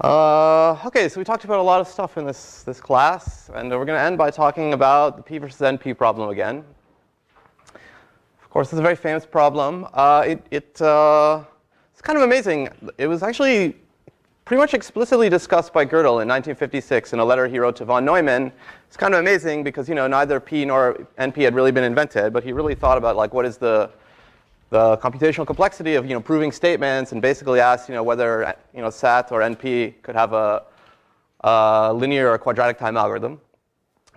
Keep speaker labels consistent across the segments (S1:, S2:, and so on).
S1: Okay, so we talked about a lot of stuff in this class, and we're going to end by talking about the P versus NP problem again. Of course, it's a very famous problem. It's kind of amazing. It was actually pretty much explicitly discussed by Gödel in 1956 in a letter he wrote to von Neumann. It's kind of amazing because neither P nor NP had really been invented, but he really thought about like what is the computational complexity of proving statements, and basically asked whether SAT or NP could have a linear or quadratic time algorithm.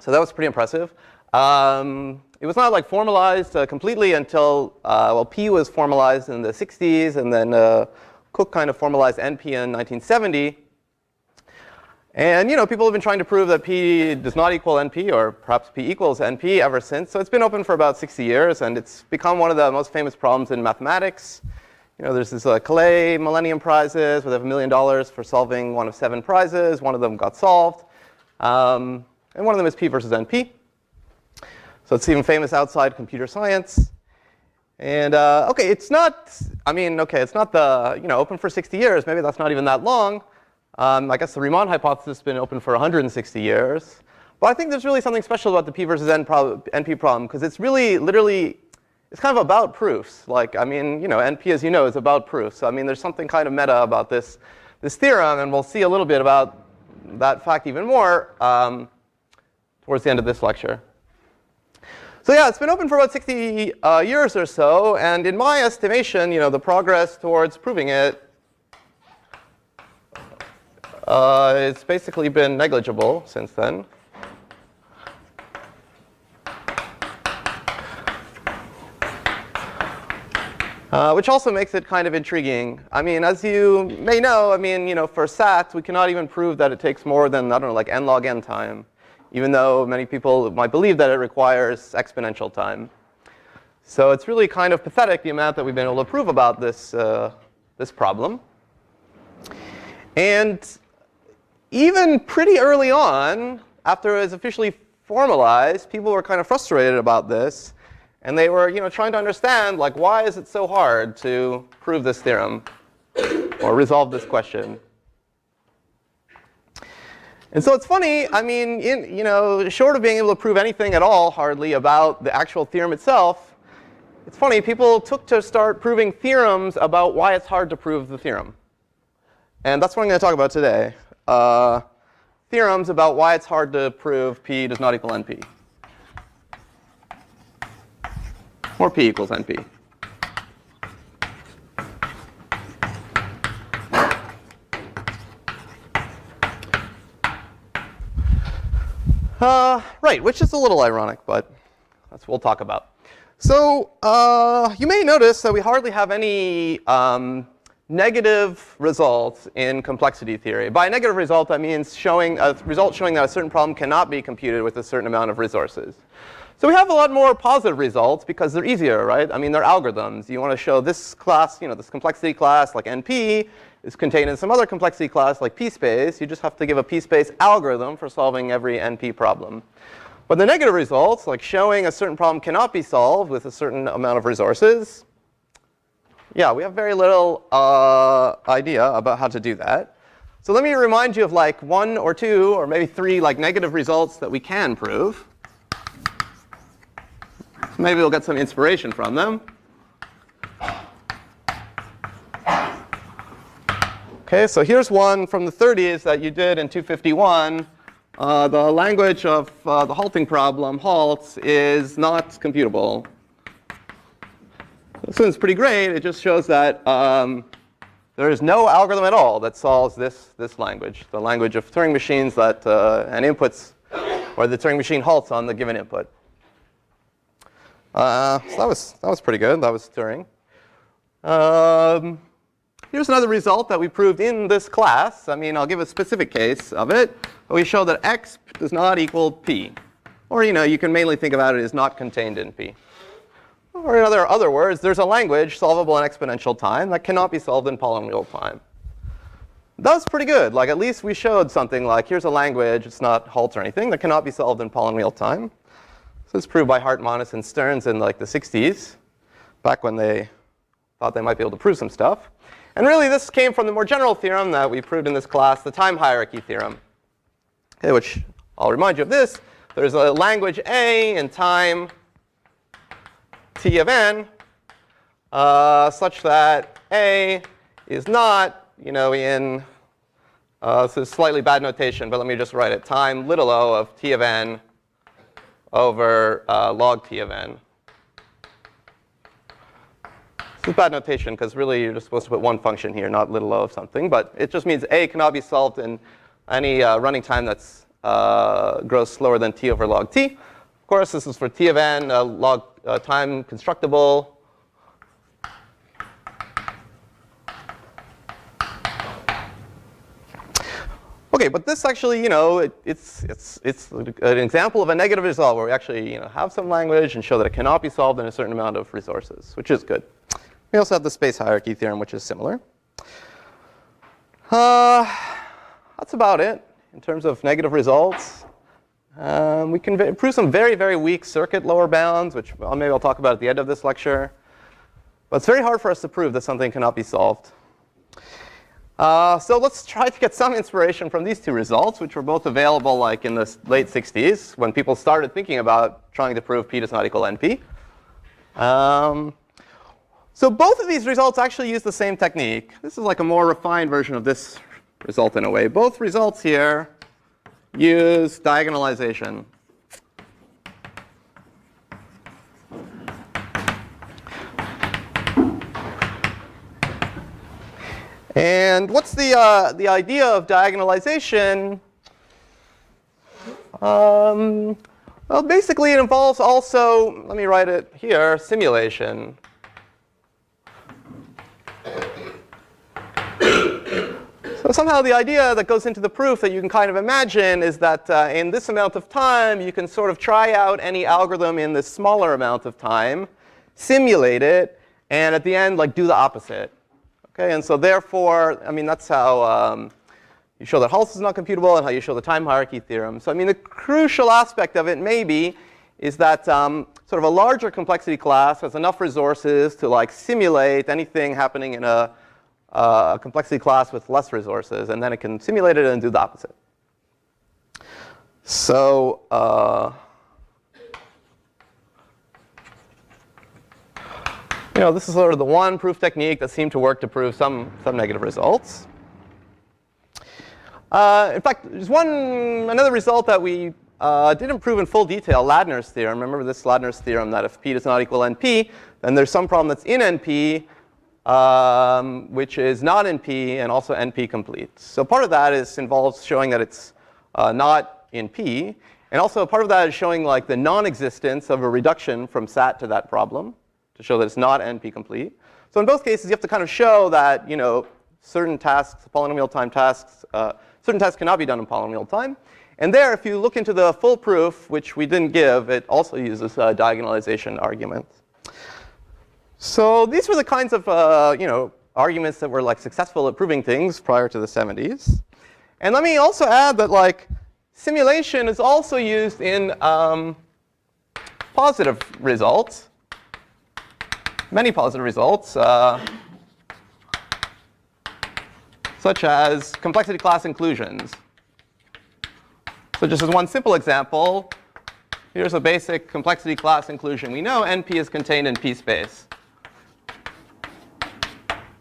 S1: So that was pretty impressive. It was not like formalized completely until well, P was formalized in the 60s, and then Cook kind of formalized NP in 1970. And people have been trying to prove that P does not equal NP, or perhaps P equals NP ever since. So it's been open for about 60 years, and it's become one of the most famous problems in mathematics. There's this Calais Millennium Prizes, where they have $1 million for solving one of 7 prizes. One of them got solved. And one of them is P versus NP. So it's even famous outside computer science. And OK, it's not, it's not open for 60 years. Maybe that's not even that long. I guess the Riemann hypothesis has been open for 160 years. But I think there's really something special about the P versus NP problem, because it's really, literally, it's kind of about proofs. Like, NP, as you know, is about proofs. So, there's something kind of meta about this theorem, and we'll see a little bit about that fact even more towards the end of this lecture. So yeah, it's been open for about 60 years or so, and in my estimation, the progress towards proving it, it's basically been negligible since then. Which also makes it kind of intriguing. As you may know, for SAT, we cannot even prove that it takes more than, like n log n time, even though many people might believe that it requires exponential time. So it's really kind of pathetic, the amount that we've been able to prove about this problem. And even pretty early on, after it was officially formalized, people were kind of frustrated about this. And they were trying to understand, like, why is it so hard to prove this theorem or resolve this question? And so it's funny, short of being able to prove anything at all, hardly, about the actual theorem itself, it's funny, people took to start proving theorems about why it's hard to prove the theorem. And that's what I'm going to talk about today. Theorems about why it's hard to prove P does not equal NP. Or P equals NP. Right, which is a little ironic, but that's what we'll talk about. So you may notice that we hardly have any negative results in complexity theory. By a negative result, that means showing a result showing that a certain problem cannot be computed with a certain amount of resources. So we have a lot more positive results because they're easier, right? They're algorithms. You want to show this class, this complexity class like NP is contained in some other complexity class like P-space. You just have to give a P-space algorithm for solving every NP problem. But the negative results, like showing a certain problem cannot be solved with a certain amount of resources, yeah, we have very little idea about how to do that. So let me remind you of like 1 or 2 or maybe 3 like negative results that we can prove. Maybe we'll get some inspiration from them. OK, so here's one from the 30s that you did in 251. The language of the halting problem, halts, is not computable. This one's pretty great. It just shows that there is no algorithm at all that solves this language, the language of Turing machines that and inputs, or the Turing machine halts on the given input. So that was pretty good. That was Turing. Here's another result that we proved in this class. I'll give a specific case of it. We show that x does not equal p. Or you can mainly think about it as not contained in p. Or in other words, there's a language solvable in exponential time that cannot be solved in polynomial time. That was pretty good. Like, at least we showed something like, here's a language, it's not halt or anything, that cannot be solved in polynomial time. So it's proved by Hartmanis and Stearns in like the 60s, back when they thought they might be able to prove some stuff. And really, this came from the more general theorem that we proved in this class, the time hierarchy theorem, okay, which I'll remind you of this. There's a language A in time t of n such that A is not, in this is slightly bad notation, but let me just write it. Time little o of t of n over log t of n. This is bad notation because really you're just supposed to put one function here, not little o of something. But it just means A cannot be solved in any running time that's grows slower than t over log t. Of course, this is for t of n, log time constructible. Okay, but this actually, it's an example of a negative result where we actually, have some language and show that it cannot be solved in a certain amount of resources, which is good. We also have the space hierarchy theorem, which is similar. That's about it in terms of negative results. We can prove some very, very weak circuit lower bounds, which maybe I'll talk about at the end of this lecture. But it's very hard for us to prove that something cannot be solved. So let's try to get some inspiration from these two results, which were both available like in the late 60s when people started thinking about trying to prove p does not equal np. So both of these results actually use the same technique. This is like a more refined version of this result in a way. Both results here use diagonalization. And what's the idea of diagonalization? Well, basically it involves also, let me write it here, simulation. So somehow the idea that goes into the proof that you can kind of imagine is that in this amount of time, you can sort of try out any algorithm in this smaller amount of time, simulate it, and at the end, like do the opposite. Okay, and so therefore, I mean, that's how you show that Hulse is not computable and how you show the time hierarchy theorem. So I mean, the crucial aspect of it maybe is that sort of a larger complexity class has enough resources to like simulate anything happening in a complexity class with less resources, and then it can simulate it and do the opposite. So this is sort of the one proof technique that seemed to work to prove some negative results. In fact, there's another result that we didn't prove in full detail, Ladners theorem. Remember this Ladners theorem that if p does not equal np, then there's some problem that's in np, which is not np and also np complete. So part of that involves showing that it's not in p. And also part of that is showing like the non-existence of a reduction from sat to that problem to show that it's not np complete. So in both cases, you have to kind of show that certain tasks, polynomial time tasks, certain tasks cannot be done in polynomial time. And there, if you look into the full proof, which we didn't give, it also uses a diagonalization argument. So these were the kinds of arguments that were like successful at proving things prior to the 70s. And let me also add that like simulation is also used in positive results. Many positive results, such as complexity class inclusions. So just as one simple example, here's a basic complexity class inclusion. We know np is contained in p space.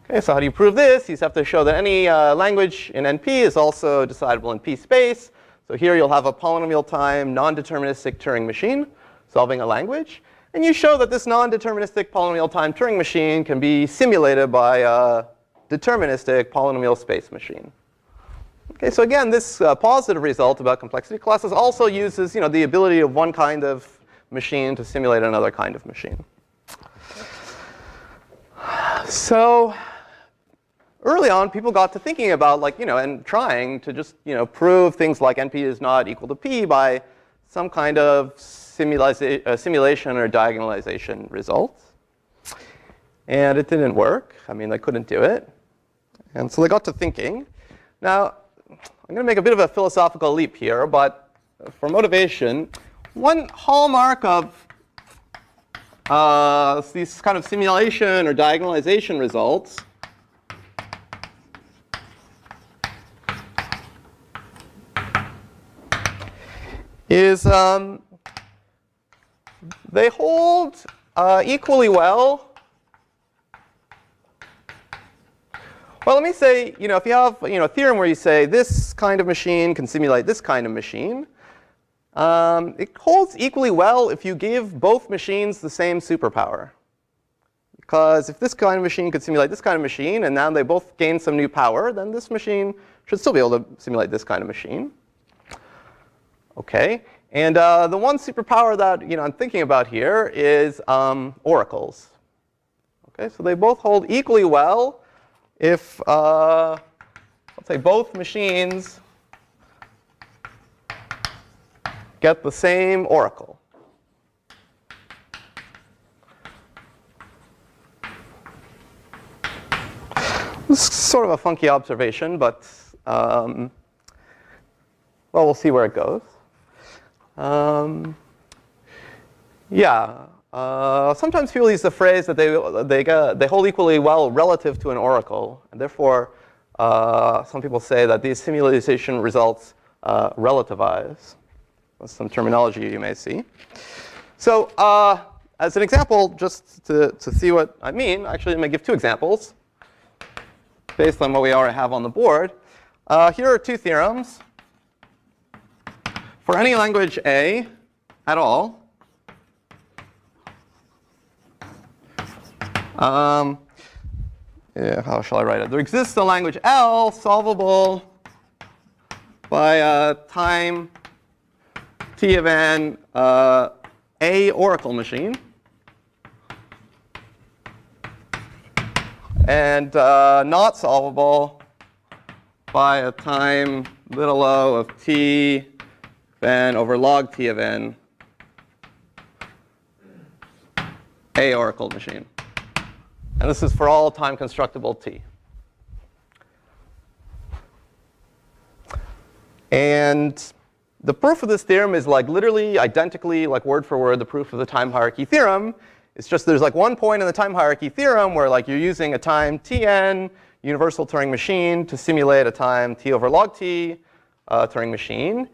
S1: Okay, so how do you prove this? You just have to show that any language in np is also decidable in p space. So here you'll have a polynomial time non-deterministic Turing machine solving a language. And you show that this non-deterministic polynomial time Turing machine can be simulated by a deterministic polynomial space machine. Okay, so again, this positive result about complexity classes also uses the ability of one kind of machine to simulate another kind of machine. So early on, people got to thinking about and trying to just prove things like np is not equal to p by some kind of simulation or diagonalization results. And it didn't work. I mean, they couldn't do it. And so they got to thinking. Now, I'm going to make a bit of a philosophical leap here, but for motivation, one hallmark of these kind of simulation or diagonalization results is they hold equally well. Well, let me say, if you have a theorem where you say this kind of machine can simulate this kind of machine, it holds equally well if you give both machines the same superpower. Because if this kind of machine could simulate this kind of machine, and now they both gain some new power, then this machine should still be able to simulate this kind of machine. OK. And the one superpower that I'm thinking about here is oracles. OK, so they both hold equally well if, let's say, both machines get the same oracle. This is sort of a funky observation, but well, we'll see where it goes. Sometimes people use the phrase that they hold equally well relative to an oracle, and therefore some people say that these simulation results relativize. That's some terminology you may see. So as an example, just to see what I mean, actually I'm going to give two examples based on what we already have on the board. Here are two theorems. For any language A at all, how shall I write it? There exists a language L solvable by time t of n A oracle machine, and not solvable by a time little o of t n over log t of n A oracle machine. And this is for all time constructible t. And the proof of this theorem is literally identically, word for word, the proof of the time hierarchy theorem. It's just there's one point in the time hierarchy theorem where you're using a time tn universal Turing machine to simulate a time t over log t Turing machine.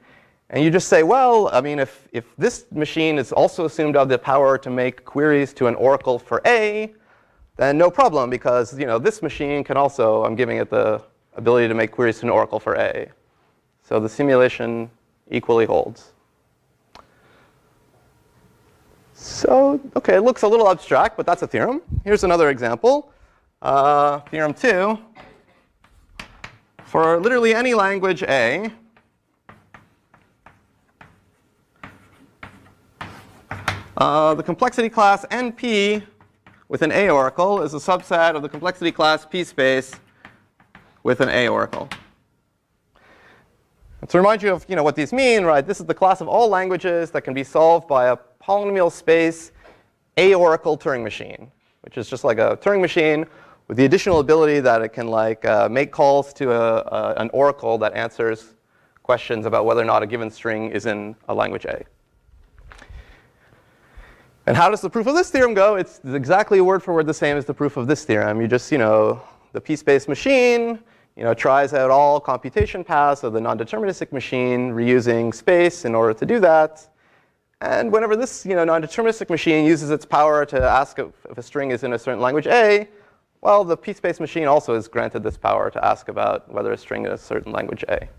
S1: And you just say, well, I mean, if this machine is also assumed to have the power to make queries to an oracle for A, then no problem, because this machine can also, I'm giving it the ability to make queries to an oracle for A. So the simulation equally holds. So, OK, it looks a little abstract, but that's a theorem. Here's another example. Theorem 2. For literally any language A, the complexity class NP with an A oracle is a subset of the complexity class P space with an A oracle. And to remind you of what these mean, right? This is the class of all languages that can be solved by a polynomial space A oracle Turing machine, which is just like a Turing machine with the additional ability that it can make calls to an oracle that answers questions about whether or not a given string is in a language A. And how does the proof of this theorem go? It's exactly word for word the same as the proof of this theorem. You just, the P-space machine, tries out all computation paths of the non-deterministic machine, reusing space in order to do that. And whenever this, non-deterministic machine uses its power to ask if a string is in a certain language A, well, the P-space machine also is granted this power to ask about whether a string is a certain language A.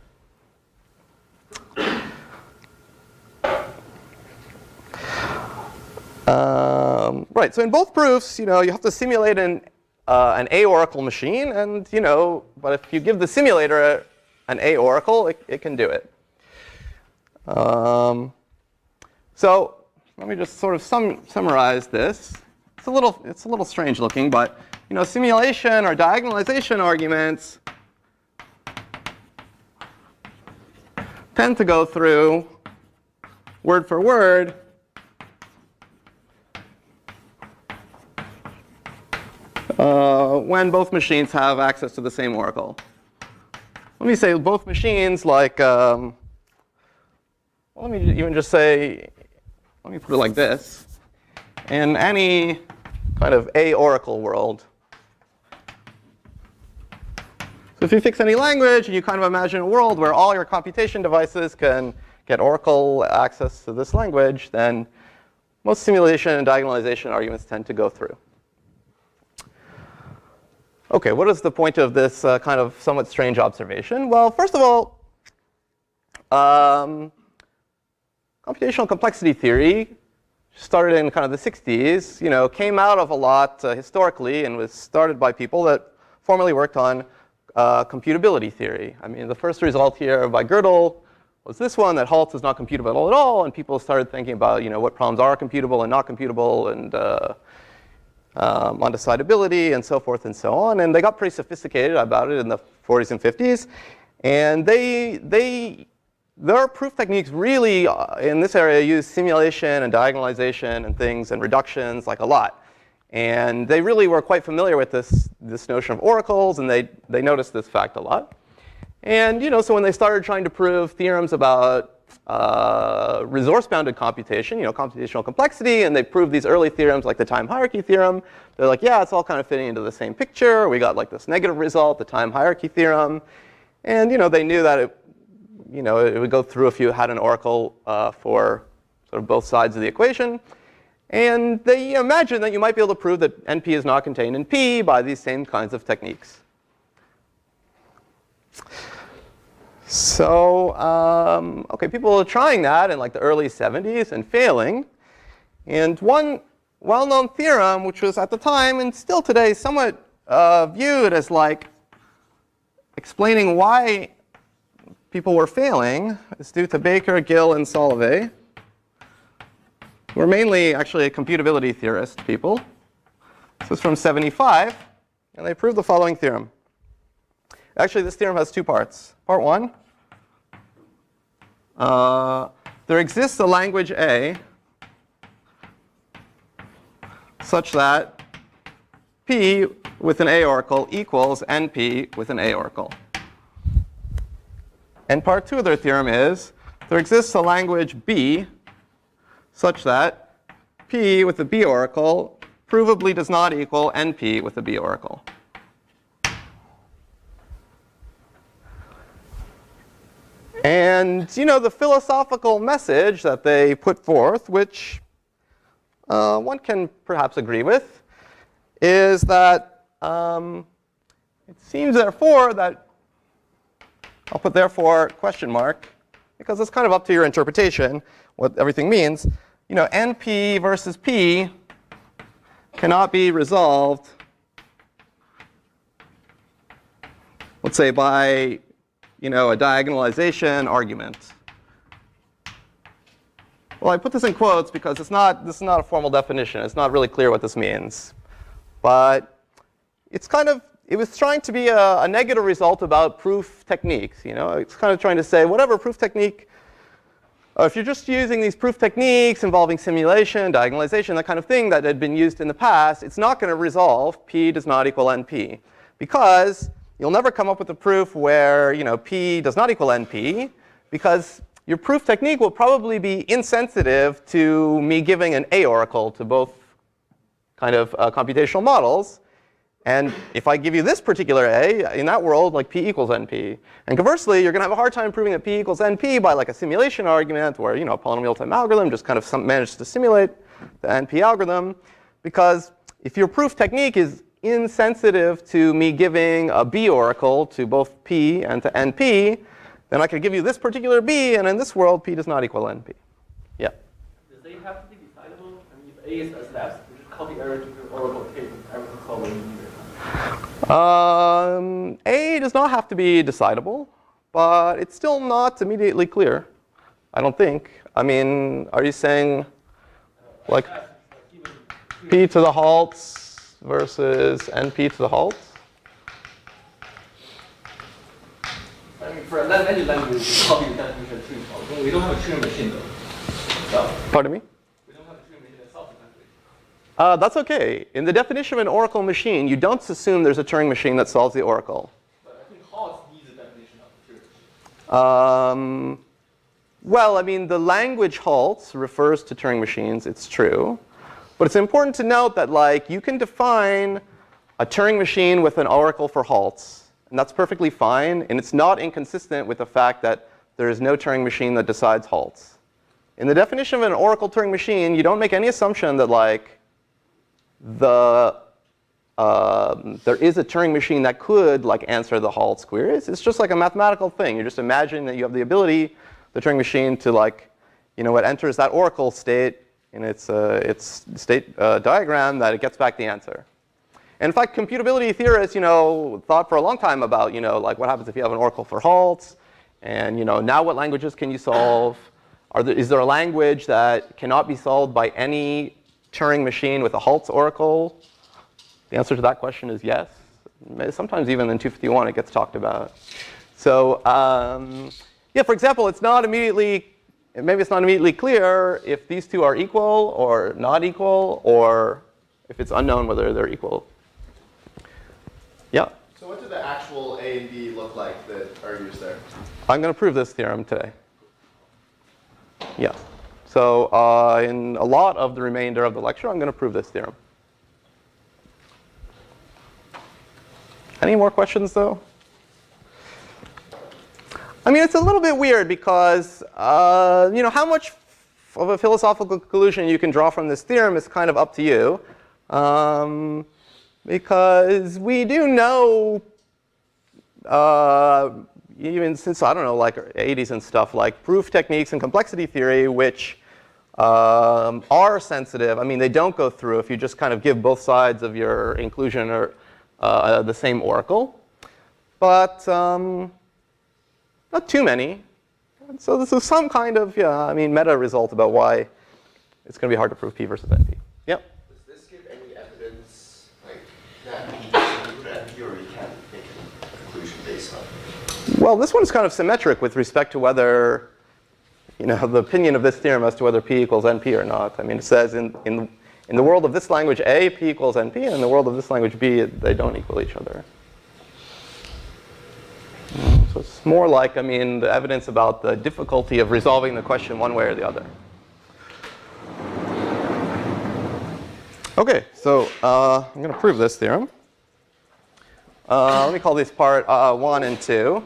S1: Right, so in both proofs, you have to simulate an A oracle machine, and but if you give the simulator an A oracle, it can do it. So let me just sort of summarize this. It's a little strange looking, but simulation or diagonalization arguments tend to go through word for word when both machines have access to the same oracle. Let me say both machines let me even just say, let me put it like this. In any kind of A oracle world, so if you fix any language and you kind of imagine a world where all your computation devices can get Oracle access to this language, then most simulation and diagonalization arguments tend to go through. OK, what is the point of this kind of somewhat strange observation? Well, first of all, computational complexity theory started in kind of the 60s, came out of a lot historically and was started by people that formerly worked on computability theory. I mean, the first result here by Gödel was this one, that Haltz is not computable at all. And people started thinking about, what problems are computable and not computable, and undecidability, and so forth and so on. And they got pretty sophisticated about it in the 40s and 50s. And their proof techniques really, in this area, use simulation and diagonalization and things and reductions like a lot. And they really were quite familiar with this notion of oracles, and they noticed this fact a lot. And so when they started trying to prove theorems about resource-bounded computation, computational complexity, and they proved these early theorems like the time hierarchy theorem, they're like, yeah, it's all kind of fitting into the same picture. We got like this negative result, the time hierarchy theorem. And they knew that it would go through if you had an oracle for sort of both sides of the equation. And they imagined that you might be able to prove that NP is not contained in P by these same kinds of techniques. So, OK, people were trying that in like the early 70s and failing. And one well-known theorem, which was at the time and still today somewhat viewed as like explaining why people were failing, is due to Baker, Gill, and Solovay, who were mainly actually computability theorist people. This was from 75, and they proved the following theorem. Actually, this theorem has two parts. Part one, there exists a language A such that P with an A oracle equals NP with an A oracle. And part two of their theorem is there exists a language B such that P with the B oracle provably does not equal NP with the B oracle. And the philosophical message that they put forth, which one can perhaps agree with, is that it seems therefore that, I'll put therefore question mark, because it's kind of up to your interpretation what everything means. NP versus P cannot be resolved, let's say, by a diagonalization argument. Well, I put this in quotes because this is not a formal definition. It's not really clear what this means. But it was trying to be a negative result about proof techniques. It's kind of trying to say whatever proof technique, if you're just using these proof techniques involving simulation, diagonalization, that kind of thing that had been used in the past, it's not going to resolve P does not equal NP. Because you'll never come up with a proof where P does not equal NP, because your proof technique will probably be insensitive to me giving an A oracle to both kind of computational models. And if I give you this particular A, in that world, like P equals NP. And conversely, you're going to have a hard time proving that P equals NP by like a simulation argument where a polynomial time algorithm just kind of manages to simulate the NP algorithm. Because if your proof technique is insensitive to me giving a B oracle to both P and to NP, then I could give you this particular B, and in this world, P does not equal NP. Yeah?
S2: Does A have to be decidable? I mean, if A is a lapse, we just call the error to the oracle table. Error to call
S1: A does not have to be decidable, but it's still not immediately clear, I don't think. I mean, are you saying like P to the Haltz versus NP to the Haltz?
S2: I mean, for any language, we copy the definition of Turing problem. We don't have a Turing machine, though. So,
S1: pardon me?
S2: We don't have a Turing machine that solves the language.
S1: That's OK. In the definition of an oracle machine, you don't assume there's a Turing machine that solves the oracle.
S2: But I think Haltz needs a definition of the Turing machine.
S1: Well, I mean, the language Haltz refers to Turing machines. It's true. But it's important to note that you can define a Turing machine with an oracle for Haltz. And that's perfectly fine. And it's not inconsistent with the fact that there is no Turing machine that decides halts. In the definition of an oracle Turing machine, you don't make any assumption that like there is a Turing machine that could like answer the halts queries. It's just like a mathematical thing. You're just imagining that you have the ability, the Turing machine, to like, it enters that oracle state in its state diagram that it gets back the answer. And in fact, computability theorists, thought for a long time about, like what happens if you have an oracle for halts, and now what languages can you solve? Is there a language that cannot be solved by any Turing machine with a halts oracle? The answer to that question is yes. Sometimes even in 251 it gets talked about. So yeah, for example, maybe it's not immediately clear if these two are equal or not equal, or if it's unknown whether they're equal. Yeah?
S3: So what do the actual A and B look like that are used there?
S1: I'm going to prove this theorem today. Yeah. So in a lot of the remainder of the lecture, I'm going to prove this theorem. Any more questions, though? I mean, it's a little bit weird because, how much of a philosophical conclusion you can draw from this theorem is kind of up to you. Because we do know, even since, I don't know, like 80s and stuff, like proof techniques and complexity theory, which are sensitive. I mean, they don't go through if you just kind of give both sides of your inclusion or the same oracle. But not too many. And so this is some kind of, meta result about why it's going to be hard to prove P versus NP. Yep.
S3: Does this give any evidence like that P is good NP, or you can't make a conclusion based on it?
S1: Well, this one's kind of symmetric with respect to whether, the opinion of this theorem as to whether P equals NP or not. I mean, it says in the world of this language A, P equals NP, and in the world of this language B, they don't equal each other. So it's more like, the evidence about the difficulty of resolving the question one way or the other. OK, so I'm going to prove this theorem. Let me call these part 1 and 2.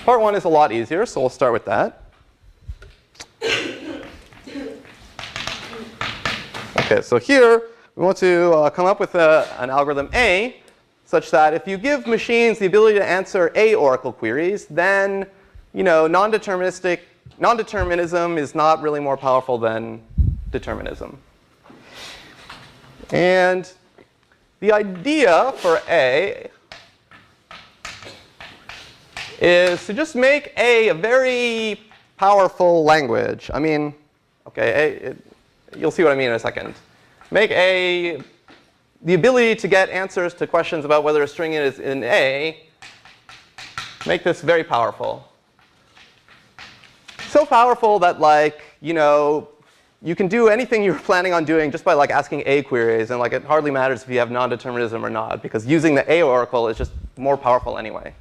S1: Part 1 is a lot easier, so we'll start with that. OK, so here we want to come up with an algorithm A such that if you give machines the ability to answer A oracle queries, then non-determinism is not really more powerful than determinism. And the idea for A is to just make A a very powerful language. I mean, OK, you'll see what I mean in a second. Make A the ability to get answers to questions about whether a string is in A, make this very powerful. So powerful that, like, you can do anything you're planning on doing just by like asking A queries, and like it hardly matters if you have non-determinism or not, because using the A oracle is just more powerful anyway.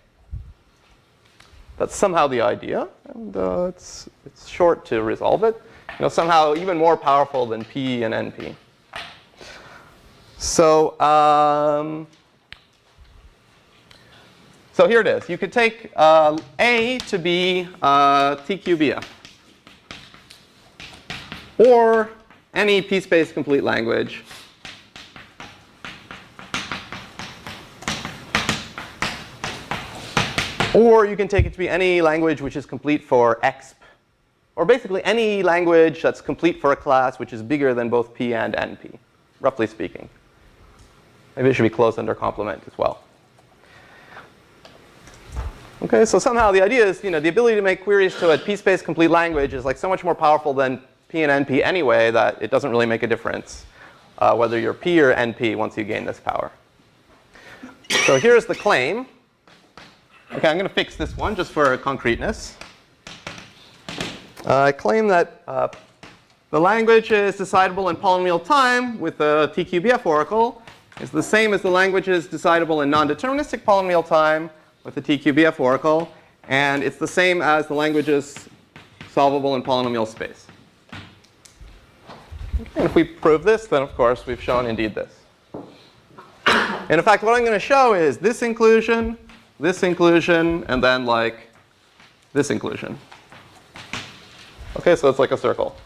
S1: That's somehow the idea, and it's short to resolve it. Somehow even more powerful than P and NP. So, so here it is. You could take A to be TQBF, or any P-space complete language. Or you can take it to be any language which is complete for exp, or basically any language that's complete for a class which is bigger than both P and NP, roughly speaking. Maybe it should be closed under complement as well. OK, so somehow the idea is, the ability to make queries to a P-space complete language is like so much more powerful than P and NP anyway that it doesn't really make a difference whether you're P or NP once you gain this power. So here's the claim. OK, I'm going to fix this one just for concreteness. I claim that the language is decidable in polynomial time with the TQBF oracle. Is the same as the languages decidable in non-deterministic polynomial time with the TQBF oracle. And it's the same as the languages solvable in polynomial space. And if we prove this, then of course we've shown indeed this. And in fact, what I'm going to show is this inclusion this inclusion, and then like this inclusion. Okay, so it's like a circle.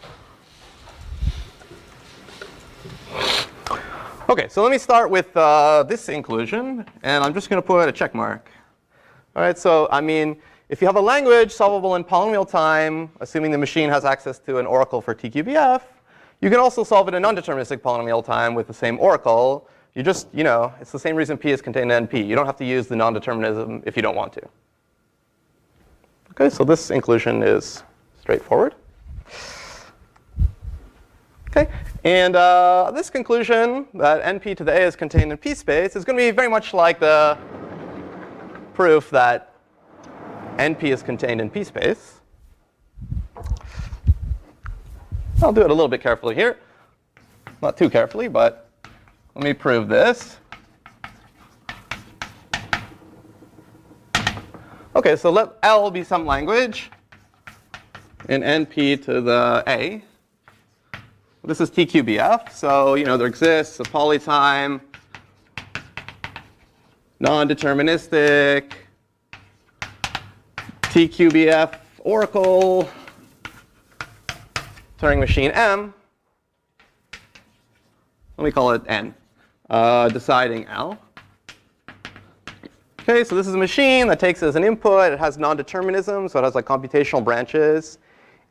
S1: Okay, so let me start with this inclusion, and I'm just going to put a check mark. All right, so I mean, if you have a language solvable in polynomial time, assuming the machine has access to an oracle for TQBF, you can also solve it in non-deterministic polynomial time with the same oracle. You just, it's the same reason P is contained in NP. You don't have to use the non-determinism if you don't want to. Okay, so this inclusion is straightforward. Okay, and this conclusion that NP to the A is contained in P space is going to be very much like the proof that NP is contained in P space. I'll do it a little bit carefully here. Not too carefully, but let me prove this. Okay, so let L be some language in NP to the A. This is TQBF, so there exists a polytime, non-deterministic TQBF oracle Turing machine M. Let me call it N, deciding L. Okay, so this is a machine that takes as an input. It has non-determinism, so it has like computational branches.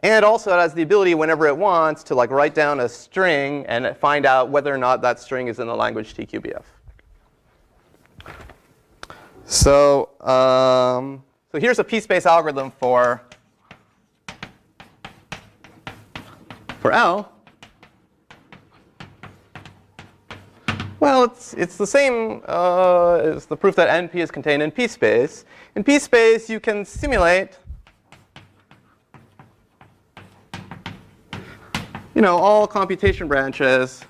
S1: And also it has the ability, whenever it wants, to like write down a string and find out whether or not that string is in the language TQBF. So, so here's a p-space algorithm for L. Well, it's the same as the proof that NP is contained in p-space. In p-space, you can simulate all computation branches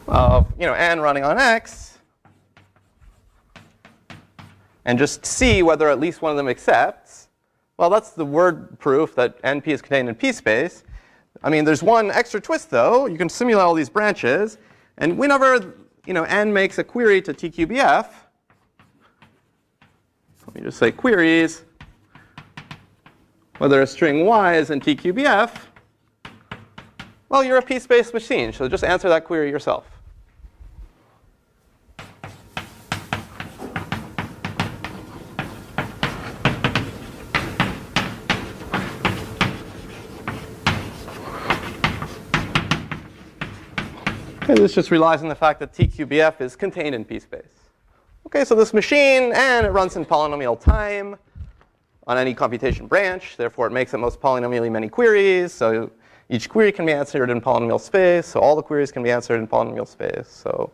S1: of n running on x, and just see whether at least one of them accepts. Well, that's the word proof that NP is contained in p-space. I mean, there's one extra twist, though. You can simulate all these branches, and whenever n makes a query to TQBF, let me just say queries whether a string y is in TQBF, well, you're a p-space machine, so just answer that query yourself. Okay, this just relies on the fact that TQBF is contained in p-space. Okay, so this machine, and it runs in polynomial time on any computation branch. Therefore, it makes at most polynomially many queries. So each query can be answered in polynomial space. So all the queries can be answered in polynomial space. So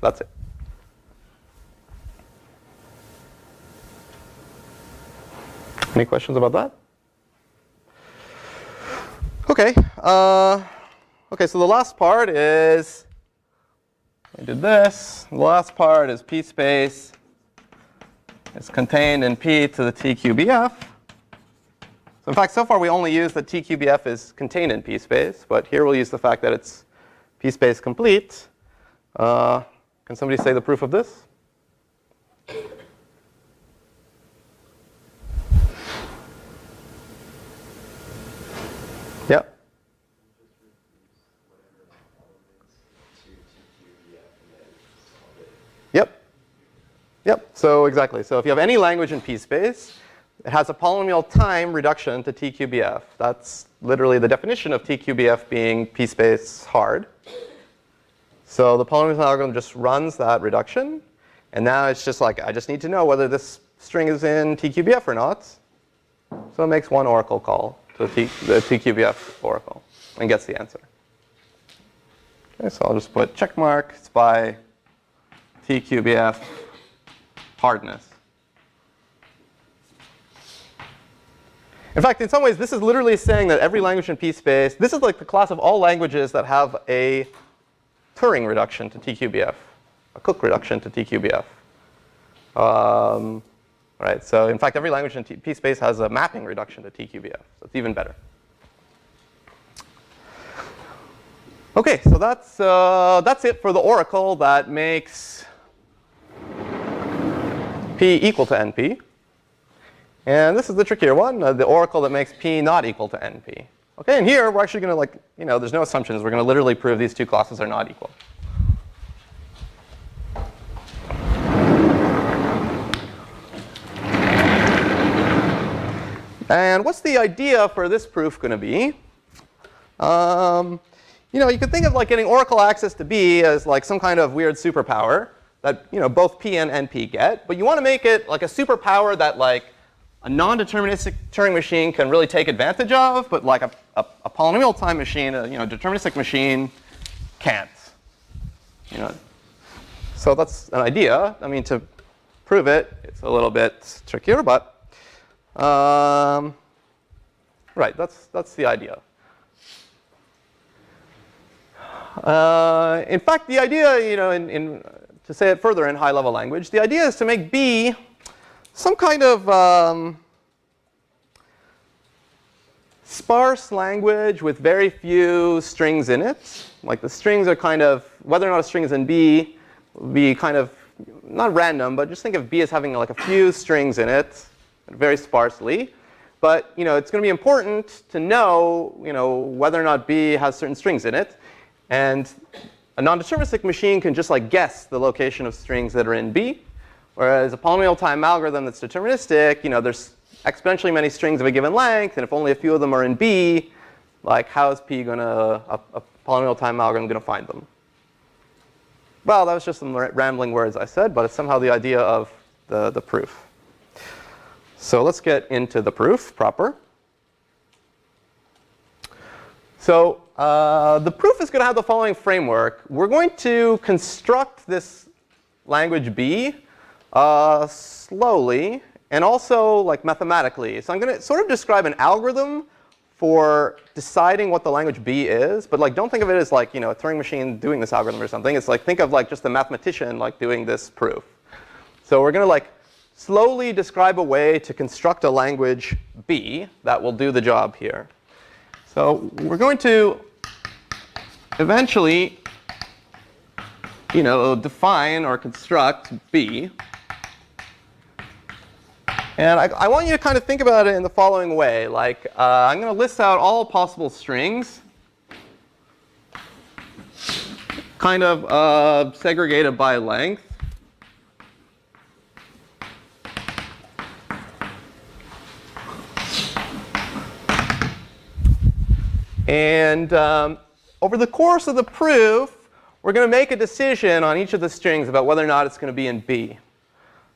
S1: that's it. Any questions about that? Okay. Okay, so the last part is, I did this. The last part is p space is contained in P to the TQBF. So in fact, so far we only use that TQBF is contained in P space, but here we'll use the fact that it's P space complete. Can somebody say the proof of this? Yep. Yep, so exactly. So if you have any language in p-space, it has a polynomial time reduction to TQBF. That's literally the definition of TQBF being p-space hard. So the polynomial algorithm just runs that reduction. And now it's just like, I just need to know whether this string is in TQBF or not. So it makes one oracle call to the TQBF oracle and gets the answer. Okay, so I'll just put check mark. It's by TQBF hardness. In fact, in some ways, this is literally saying that every language in p-space, this is like the class of all languages that have a Turing reduction to TQBF, a Cook reduction to TQBF. Right, so in fact, every language in p-space has a mapping reduction to TQBF. So it's even better. OK, so that's it for the oracle that makes P equal to NP. And this is the trickier one, the oracle that makes P not equal to NP. OK, and here we're actually going to, there's no assumptions. We're going to literally prove these two classes are not equal. And what's the idea for this proof going to be? You could think of getting oracle access to B as some kind of weird superpower that both P and NP get. But you want to make it like a superpower that a non-deterministic Turing machine can really take advantage of, but a polynomial time machine, a deterministic machine, can't. So that's an idea. I mean, to prove it, it's a little bit trickier, but right, that's the idea. In fact, the idea, to say it further in high-level language, the idea is to make B some kind of sparse language with very few strings in it. Like the strings are kind of, whether or not a string is in B, will be kind of not random, but just think of B as having a few strings in it, very sparsely. But it's going to be important to know whether or not B has certain strings in it. And a non-deterministic machine can just guess the location of strings that are in B. Whereas a polynomial time algorithm that's deterministic, there's exponentially many strings of a given length. And if only a few of them are in B, how is P going to, a polynomial time algorithm going to find them? Well, that was just some rambling words I said, but it's somehow the idea of the proof. So let's get into the proof proper. So the proof is going to have the following framework. We're going to construct this language B slowly and also mathematically. So I'm going to sort of describe an algorithm for deciding what the language B is. But don't think of it as a Turing machine doing this algorithm or something. It's think of just a mathematician doing this proof. So we're going to slowly describe a way to construct a language B that will do the job here. So we're going to eventually, define or construct B. And I want you to kind of think about it in the following way. I'm going to list out all possible strings, kind of segregated by length. And over the course of the proof, we're going to make a decision on each of the strings about whether or not it's going to be in B.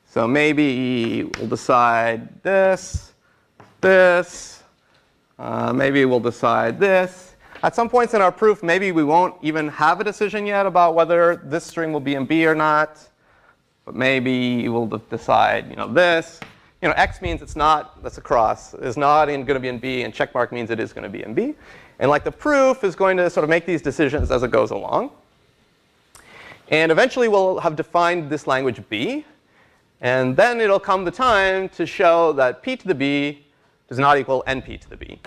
S1: So maybe we'll decide this, maybe we'll decide this. At some points in our proof, maybe we won't even have a decision yet about whether this string will be in B or not. But maybe we'll decide, this. X means it's not, that's a cross, is not going to be in B, and check mark means it is going to be in B. And the proof is going to sort of make these decisions as it goes along. And eventually we'll have defined this language B. And then it'll come the time to show that P to the B does not equal NP to the B.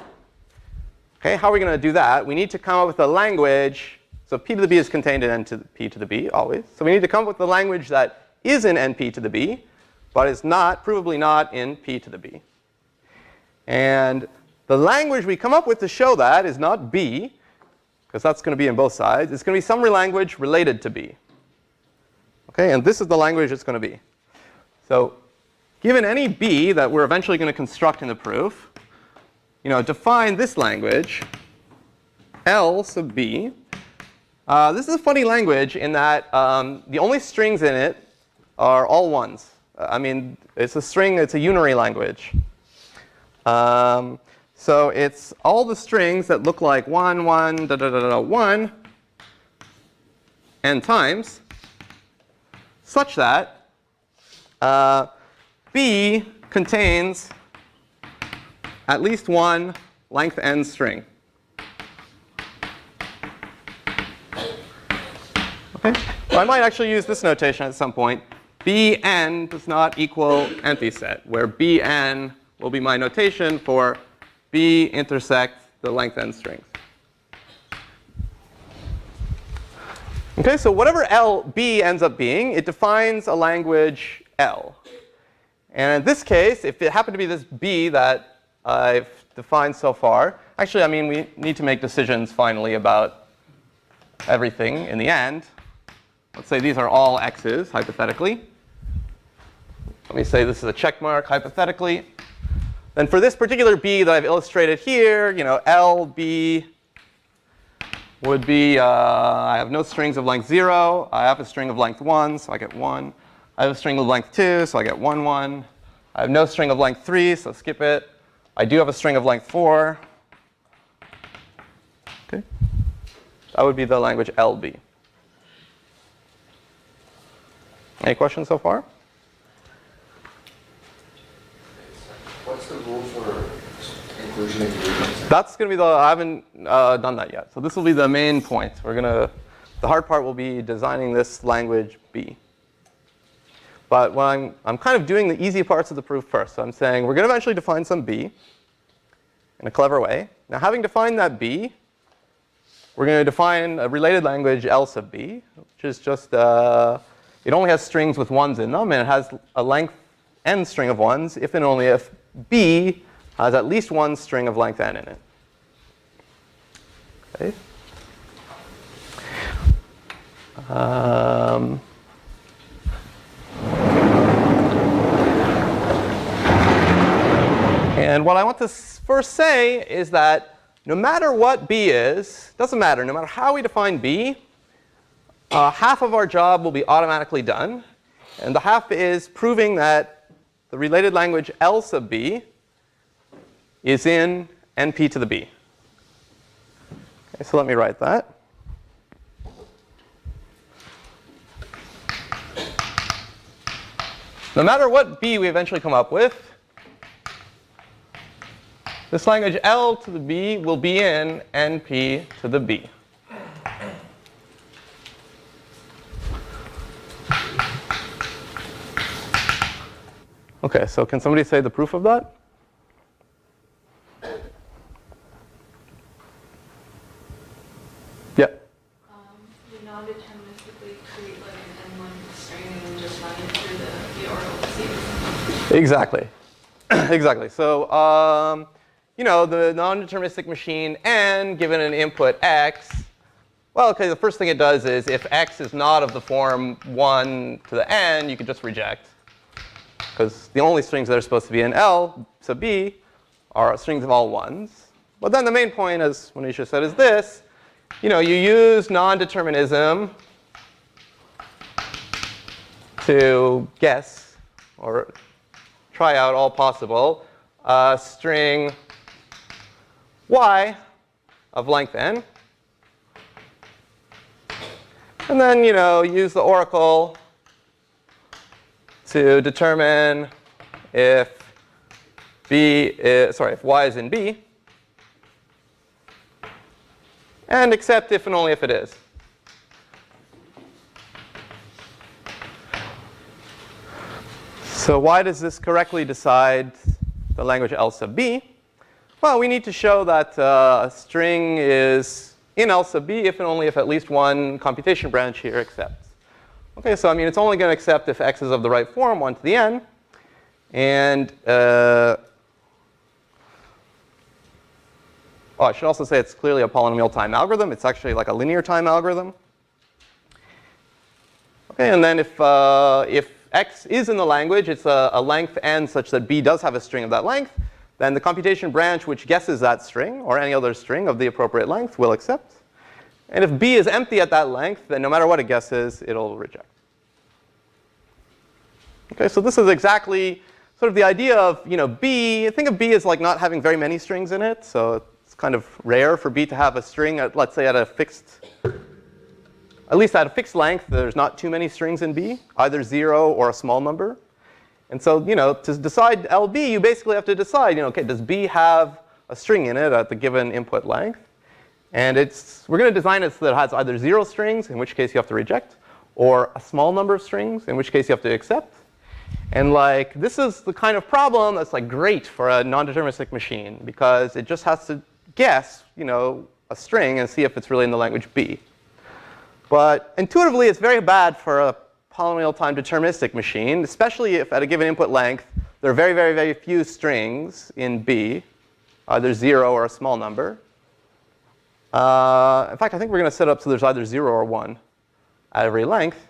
S1: OK, how are we going to do that? We need to come up with a language. So P to the B is contained in NP to the B always. So we need to come up with a language that is in NP to the B, but is not, provably not, in P to the B. And the language we come up with to show that is not B, because that's going to be in both sides. It's going to be some language related to B. OK, and this is the language it's going to be. So given any B that we're eventually going to construct in the proof, define this language, L sub B. This is a funny language in that the only strings in it are all ones. I mean, it's a string, it's a unary language. So it's all the strings that look like 1, 1, 1, n times, such that B contains at least one length n string. OK? So I might actually use this notation at some point. Bn does not equal empty set, where Bn will be my notation for B intersect the length n strings. Okay, so whatever B ends up being, it defines a language L. And in this case, if it happened to be this B that I've defined so far, actually, I mean, we need to make decisions finally about everything in the end. Let's say these are all x's, hypothetically. Let me say this is a check mark, hypothetically. Then for this particular B that I've illustrated here, LB would be, I have no strings of length 0. I have a string of length 1, so I get 1. I have a string of length 2, so I get 1, 1. I have no string of length 3, so skip it. I do have a string of length 4. Okay. That would be the language LB. Any questions so far?
S3: What's the rule for inclusion and deletion?
S1: That's going to be I haven't done that yet. So this will be the main point. The hard part will be designing this language B. But when I'm kind of doing the easy parts of the proof first. So I'm saying we're going to eventually define some B in a clever way. Now having defined that B, we're going to define a related language L sub B, which is just, it only has strings with 1s in them, and it has a length n string of 1s if and only if B has at least one string of length n in it. Okay. And what I want to first say is that no matter what B is, doesn't matter, no matter how we define B, half of our job will be automatically done. And the half is proving that the related language L sub B is in NP to the B. Okay, so let me write that. No matter what B we eventually come up with, this language L to the B will be in NP to the B. Okay, so can somebody say the proof of that? Yeah.
S4: You non-deterministically create like an n-length string and then just run it through the orbital to see if it's
S1: Exactly. Exactly. So, the non-deterministic machine n given an input x, well, okay, the first thing it does is if x is not of the form 1 to the n, you can just reject. Because the only strings that are supposed to be in L sub B are strings of all 1s. But then the main point, as Monisha said, is this. You use non-determinism to guess or try out all possible string y of length n. And then, use the oracle to determine if if y is in B, and accept if and only if it is. So why does this correctly decide the language L sub B? Well, we need to show that a string is in L sub B if and only if at least one computation branch here accepts. Okay, so I mean, it's only going to accept if x is of the right form, 1 to the n. And I should also say it's clearly a polynomial time algorithm. It's actually like a linear time algorithm. Okay, and then if x is in the language, it's a length n such that B does have a string of that length, then the computation branch which guesses that string, or any other string of the appropriate length, will accept. And if B is empty at that length, then no matter what it guesses, it'll reject. Okay, so this is exactly sort of the idea of B. Think of B as like not having very many strings in it. So it's kind of rare for B to have a string at, let's say, at least at a fixed length. There's not too many strings in B, either 0 or a small number. And so, to decide LB, you basically have to decide, okay, does B have a string in it at the given input length? And we're going to design it so that it has either 0 strings, in which case you have to reject, or a small number of strings, in which case you have to accept. And this is the kind of problem that's great for a non-deterministic machine, because it just has to guess, a string and see if it's really in the language B. But intuitively, it's very bad for a polynomial time deterministic machine, especially if at a given input length, there are very, very, very few strings in B, either 0 or a small number. In fact, I think we're going to set up so there's either 0 or 1 at every length.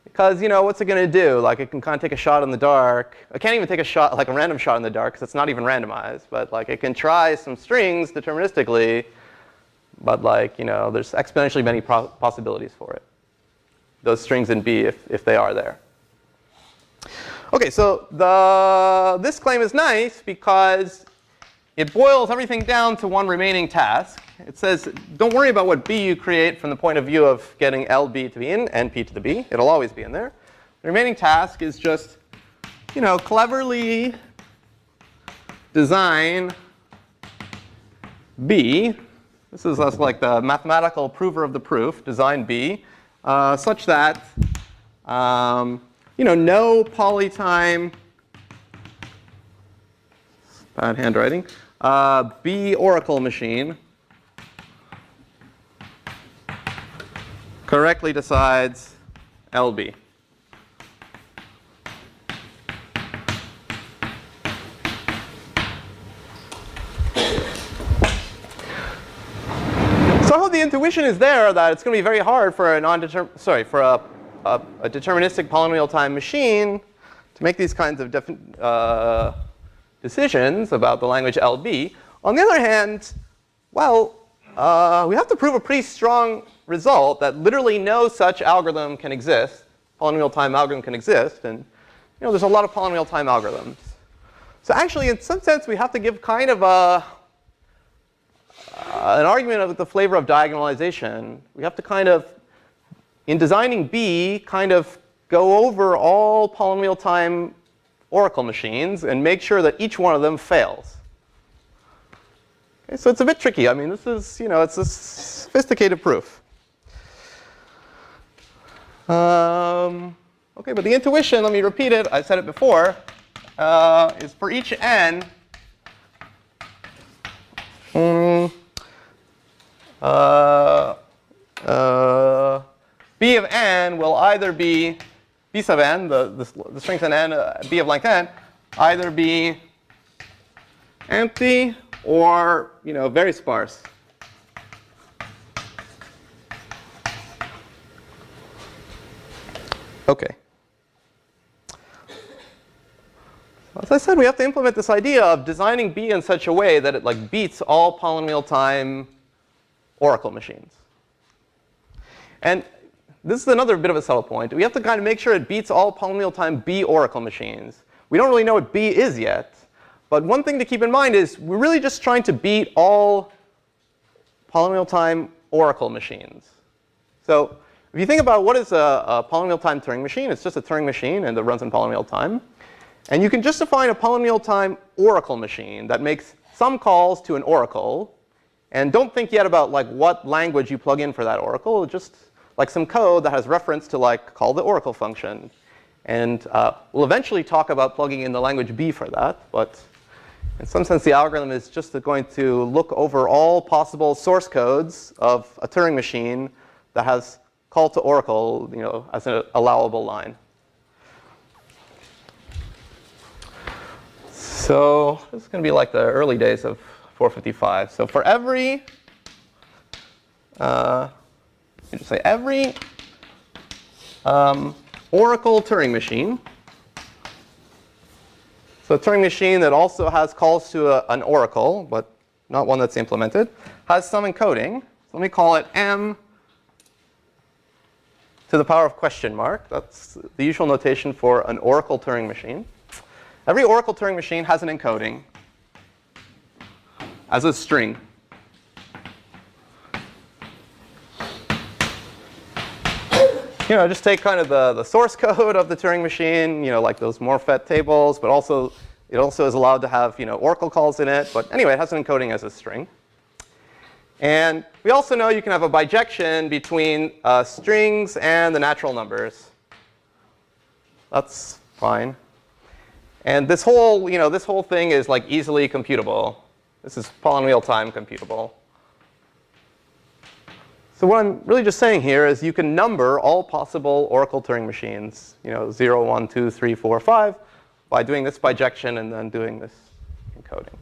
S1: Because, what's it going to do? Like, it can kind of take a shot in the dark. It can't even take a shot, like a random shot in the dark, because it's not even randomized. But like, it can try some strings deterministically. But like, there's exponentially many possibilities for it. Those strings in B, if they are there. OK, so this claim is nice because it boils everything down to one remaining task. It says, don't worry about what B you create from the point of view of getting LB to be in and P to the B. It'll always be in there. The remaining task is just, cleverly design B. This is like the mathematical prover of the proof, design B, such that no polytime, bad handwriting, B oracle machine correctly decides LB. So I hope the intuition is there that it's going to be very hard for a deterministic polynomial time machine to make these kinds of decisions about the language LB. On the other hand, well, we have to prove a pretty strong result that literally no such algorithm can exist, polynomial time algorithm can exist. And there's a lot of polynomial time algorithms. So actually, in some sense, we have to give kind of an argument of the flavor of diagonalization. We have to kind of, in designing B, kind of go over all polynomial time oracle machines and make sure that each one of them fails. Okay, so it's a bit tricky. I mean, this is, it's a sophisticated proof. OK, but the intuition, let me repeat it. I said it before, is for each n, B of n will either be B sub n, the strings in n, B of length n, either be empty or very sparse. OK. As I said, we have to implement this idea of designing B in such a way that it beats all polynomial time oracle machines. And this is another bit of a subtle point. We have to kind of make sure it beats all polynomial time B oracle machines. We don't really know what B is yet. But one thing to keep in mind is we're really just trying to beat all polynomial time oracle machines. So if you think about what is a polynomial time Turing machine, it's just a Turing machine and it runs in polynomial time. And you can just define a polynomial time oracle machine that makes some calls to an oracle. And don't think yet about what language you plug in for that oracle. Just some code that has reference to call the oracle function. And we'll eventually talk about plugging in the language B for that. But in some sense, the algorithm is just going to look over all possible source codes of a Turing machine that has call to oracle as an allowable line. So this is going to be like the early days of 455. So for every, just say every oracle Turing machine, so a Turing machine that also has calls to an oracle, but not one that's implemented, has some encoding. So let me call it m to the power of question mark. That's the usual notation for an oracle Turing machine. Every oracle Turing machine has an encoding as a string. Just take kind of the source code of the Turing machine, like those Morphet tables, but also it also is allowed to have oracle calls in it. But anyway, it has an encoding as a string. And we also know you can have a bijection between strings and the natural numbers. That's fine. And this whole thing is easily computable. This is polynomial time computable. So what I'm really just saying here is you can number all possible Oracle Turing machines, 0, 1, 2, 3, 4, 5, by doing this bijection and then doing this encoding.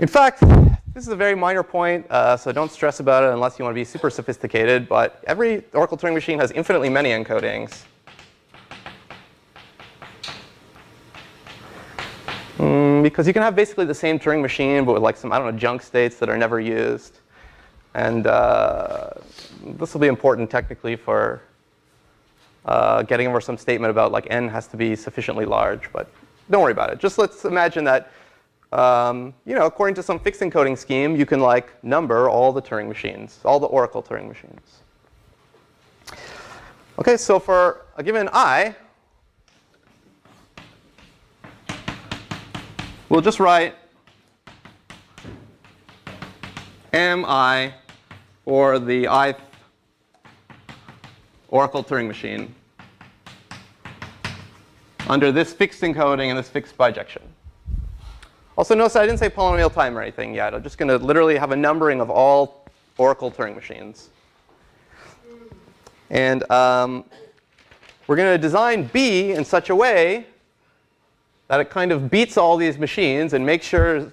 S1: In fact, this is a very minor point, so don't stress about it unless you want to be super sophisticated. But every Oracle Turing machine has infinitely many encodings. Because you can have basically the same Turing machine, but with like some, I don't know, junk states that are never used. And this will be important technically for getting over some statement about like n has to be sufficiently large. But don't worry about it. Just let's imagine that, according to some fixed encoding scheme, you can like number all the Turing machines, all the Oracle Turing machines. OK, so for a given I, we'll just write mi for the ith Oracle Turing machine under this fixed encoding and this fixed bijection. Also notice I didn't say polynomial time or anything yet. I'm just going to literally have a numbering of all Oracle Turing machines. And we're going to design B in such a way that it kind of beats all these machines and make sure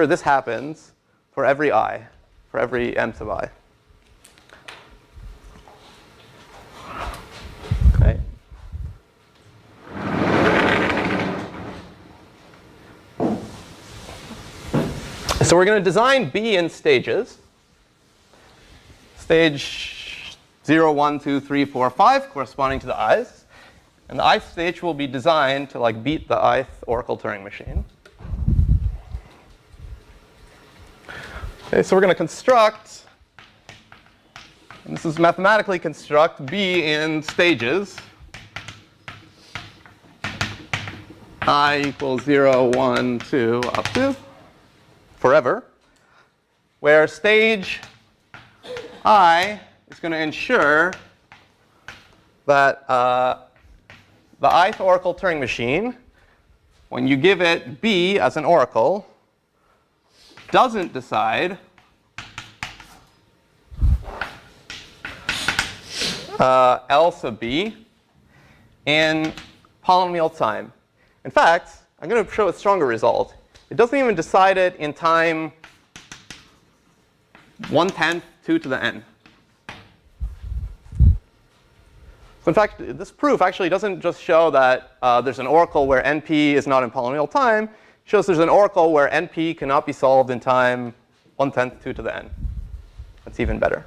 S1: this happens for every I, for every m sub I. Okay. So we're going to design B in stages. Stage 0, 1, 2, 3, 4, 5, corresponding to the i's. And the ith stage will be designed to like beat the ith Oracle Turing machine. Okay, so we're going to construct, and this is mathematically construct B in stages. I equals 0, 1, 2, up to forever, where stage I is going to ensure that the ith Oracle Turing machine, when you give it B as an oracle, doesn't decide L sub B in polynomial time. In fact, I'm going to show a stronger result. It doesn't even decide it in time 1/10, 2 to the n. So in fact, this proof actually doesn't just show that there's an oracle where NP is not in polynomial time. It shows there's an oracle where NP cannot be solved in time 1/10, 2 to the n. That's even better.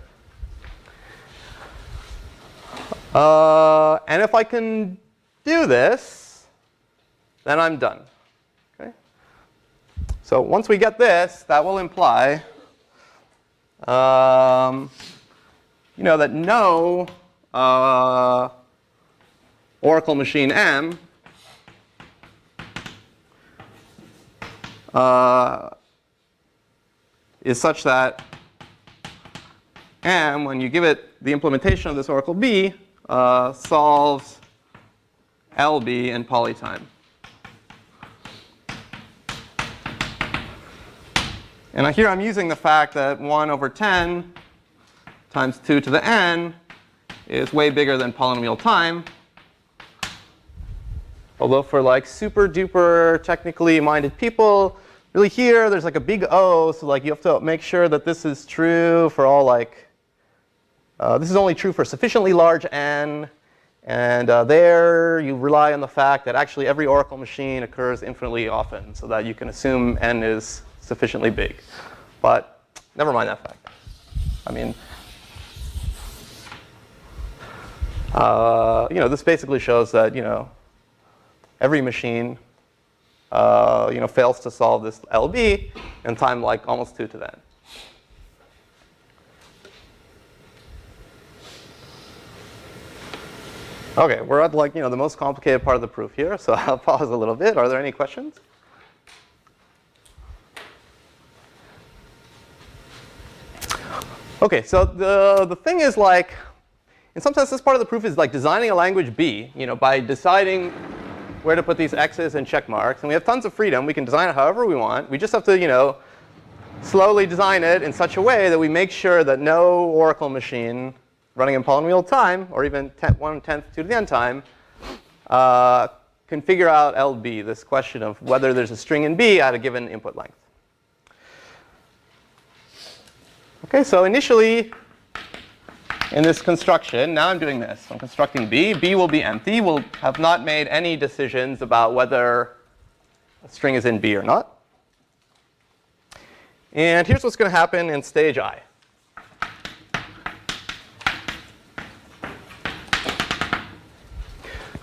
S1: And if I can do this, then I'm done. Okay? So once we get this, that will imply that no Oracle machine M is such that M, when you give it the implementation of this Oracle B, solves LB in polytime. And here I'm using the fact that 1/10 times 2 to the n is way bigger than polynomial time. Although for like super duper technically minded people, really here there's like a big O, so like you have to make sure that this is true for all like, this is only true for sufficiently large n. And there you rely on the fact that actually every Oracle machine occurs infinitely often, so that you can assume n is sufficiently big. But never mind that fact. I mean, this basically shows that, every machine, fails to solve this LB in time like almost 2 to the n. OK, we're at like, the most complicated part of the proof here, so I'll pause a little bit. Are there any questions? OK, so the thing is like, in some sense, this part of the proof is like designing a language B, by deciding where to put these x's and check marks. And we have tons of freedom. We can design it however we want. We just have to, slowly design it in such a way that we make sure that no oracle machine running in polynomial time, or even 1/10 2 to the n time, can figure out LB, this question of whether there's a string in B at a given input length. OK, so initially, in this construction, now I'm doing this. I'm constructing B. B will be empty. We'll have not made any decisions about whether a string is in B or not. And here's what's going to happen in stage I.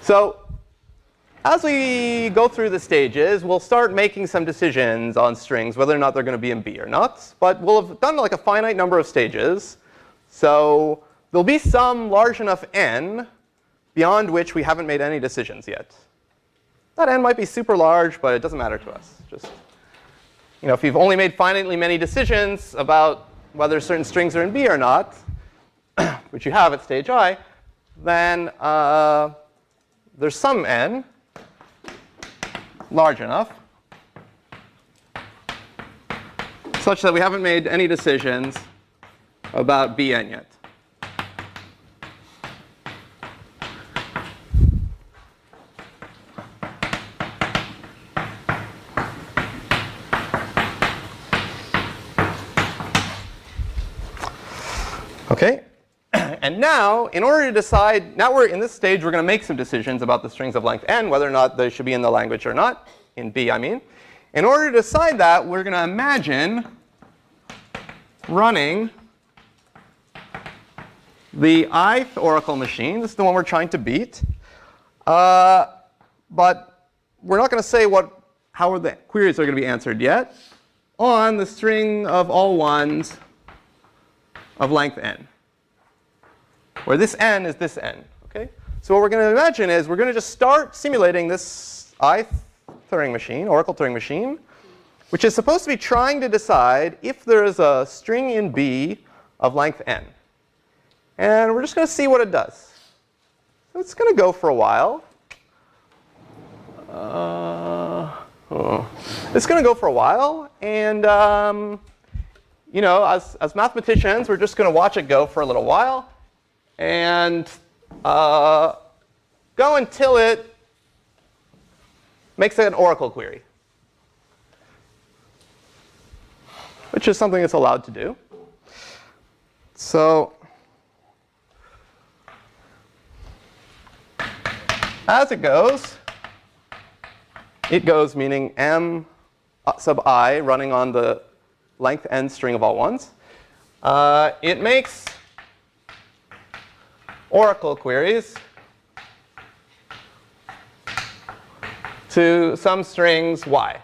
S1: So as we go through the stages, we'll start making some decisions on strings, whether or not they're going to be in B or not. But we'll have done like a finite number of stages. So there'll be some large enough n beyond which we haven't made any decisions yet. That n might be super large, but it doesn't matter to us. Just, if you've only made finitely many decisions about whether certain strings are in B or not, which you have at stage I, then there's some n large enough such that we haven't made any decisions about Bn yet. OK? And now, in order to decide, now we're in this stage, we're going to make some decisions about the strings of length n, whether or not they should be in the language or not, in B, I mean. In order to decide that, we're going to imagine running the ith oracle machine. This is the one we're trying to beat. But we're not going to say how the queries are going to be answered yet on the string of all ones of length n, where this n is this n. Okay? So what we're going to imagine is we're going to just start simulating this ith Turing machine, oracle Turing machine, which is supposed to be trying to decide if there is a string in B of length n. And we're just going to see what it does. So it's going to go for a while. It's going to go for a while. And as mathematicians, we're just going to watch it go for a little while and go until it makes an oracle query, which is something it's allowed to do. So as it goes meaning m sub I running on the length n string of all ones. It makes oracle queries to some strings y.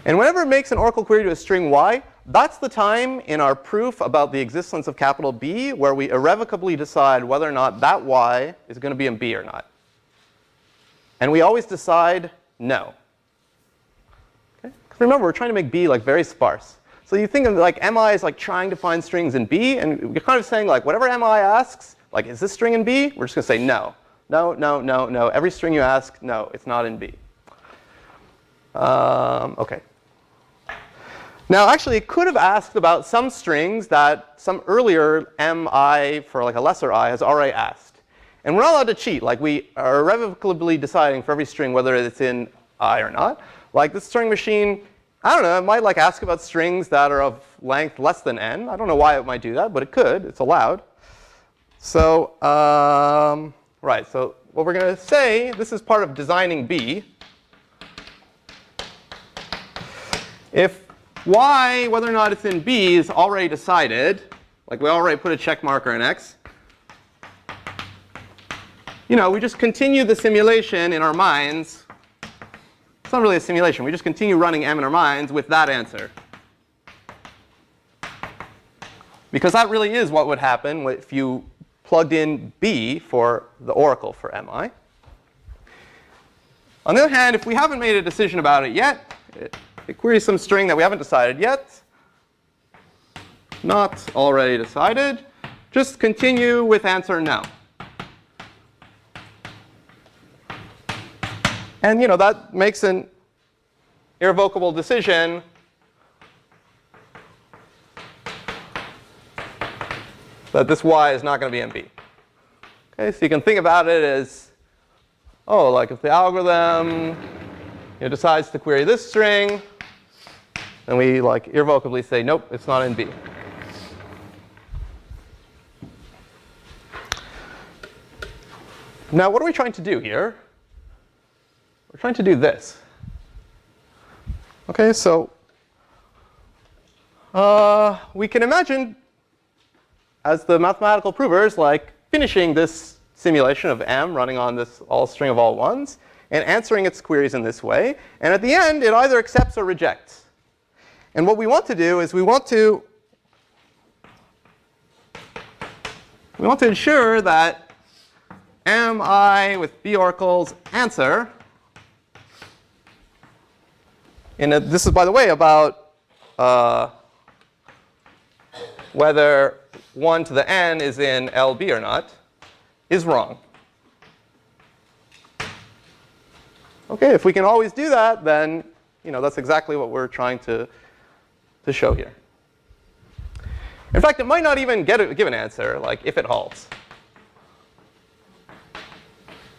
S1: And whenever it makes an oracle query to a string y, that's the time in our proof about the existence of capital B where we irrevocably decide whether or not that y is going to be in B or not. And we always decide no. Okay? Remember, we're trying to make B like very sparse. So you think of like mi is like trying to find strings in B, and you're kind of saying like whatever mi asks, like is this string in B? We're just going to say no. No, no, no, no. Every string you ask, no, it's not in B. OK. Now, actually, it could have asked about some strings that some earlier mi for like a lesser I has already asked. And we're not allowed to cheat. Like we are irrevocably deciding for every string whether it's in I or not. Like this Turing machine, I don't know, it might like ask about strings that are of length less than n. I don't know why it might do that, but it could. It's allowed. So right, so what we're going to say, this is part of designing B. If y, whether or not it's in B, is already decided, like we already put a check marker in x, we just continue the simulation in our minds. It's not really a simulation. We just continue running m in our minds with that answer. Because that really is what would happen if you plugged in B for the oracle for mi. On the other hand, if we haven't made a decision about it yet, it queries some string that we haven't decided yet, not already decided, just continue with answer no. And that makes an irrevocable decision that this y is not going to be in B. Okay, so you can think about it as, oh, like if the algorithm decides to query this string, then we like irrevocably say, nope, it's not in B. Now, what are we trying to do here? We're trying to do this. Okay, so we can imagine, as the mathematical provers, like finishing this simulation of M running on this all string of all ones and answering its queries in this way. And at the end, it either accepts or rejects. And what we want to do is we want to ensure that mi with b oracles answer. And this is, by the way, about whether 1 to the n is in LB or not, is wrong. Okay, if we can always do that, then that's exactly what we're trying to show here. In fact, it might not even give an answer, like if it halts.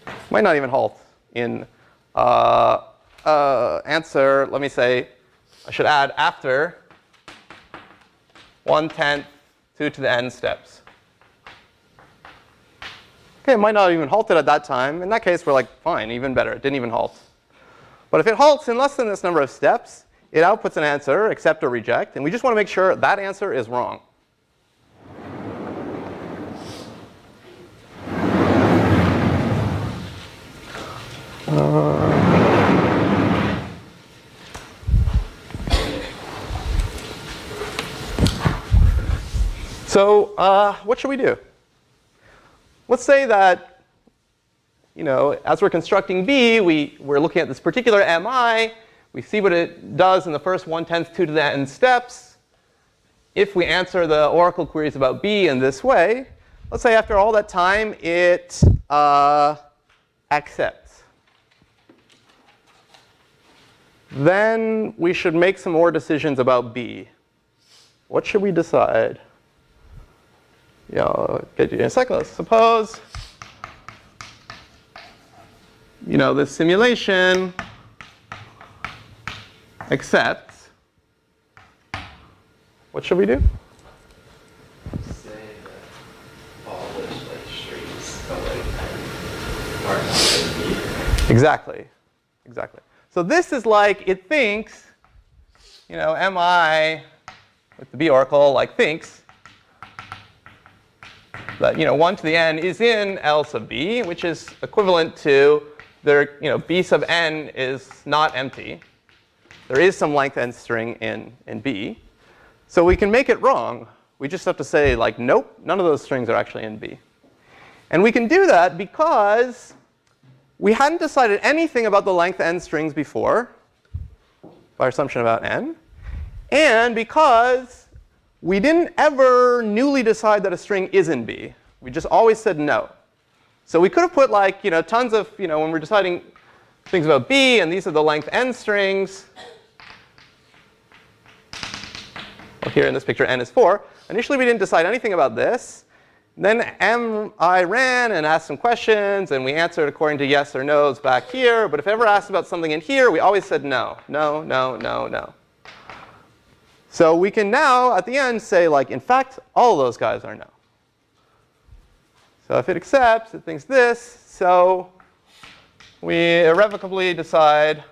S1: It might not even halt in answer, let me say, I should add after 1/10 2 to the n steps. Okay, it might not even halt it at that time. In that case, we're like, fine, even better. It didn't even halt. But if it halts in less than this number of steps, it outputs an answer, accept or reject. And we just want to make sure that answer is wrong. So what should we do? Let's say that, as we're constructing B, we're looking at this particular mi. We see what it does in the first 1/10 2 to the n steps. If we answer the oracle queries about B in this way, let's say after all that time, it accepts. Then we should make some more decisions about B. What should we decide? I'll get you in a second. Let's suppose, this simulation accepts. What should we do?
S3: Say that all those strings are not in B.
S1: Exactly. Exactly. So this is like it thinks, mi with the B oracle thinks that 1 to the n is in L sub B, which is equivalent to their B sub n is not empty. There is some length n string in B. So we can make it wrong. We just have to say nope, none of those strings are actually in B. And we can do that because we hadn't decided anything about the length n strings before, by our assumption about n, and because we didn't ever newly decide that a string is in B. We just always said no. So we could have put tons of, when we're deciding things about B, and these are the length n strings. Well, here in this picture, n is 4. Initially, we didn't decide anything about this. Then mi ran and asked some questions, and we answered according to yes or no's back here. But if ever asked about something in here, we always said no, no, no, no, no. So we can now, at the end, say, in fact, all of those guys are no. So if it accepts, it thinks this. So we irrevocably decide,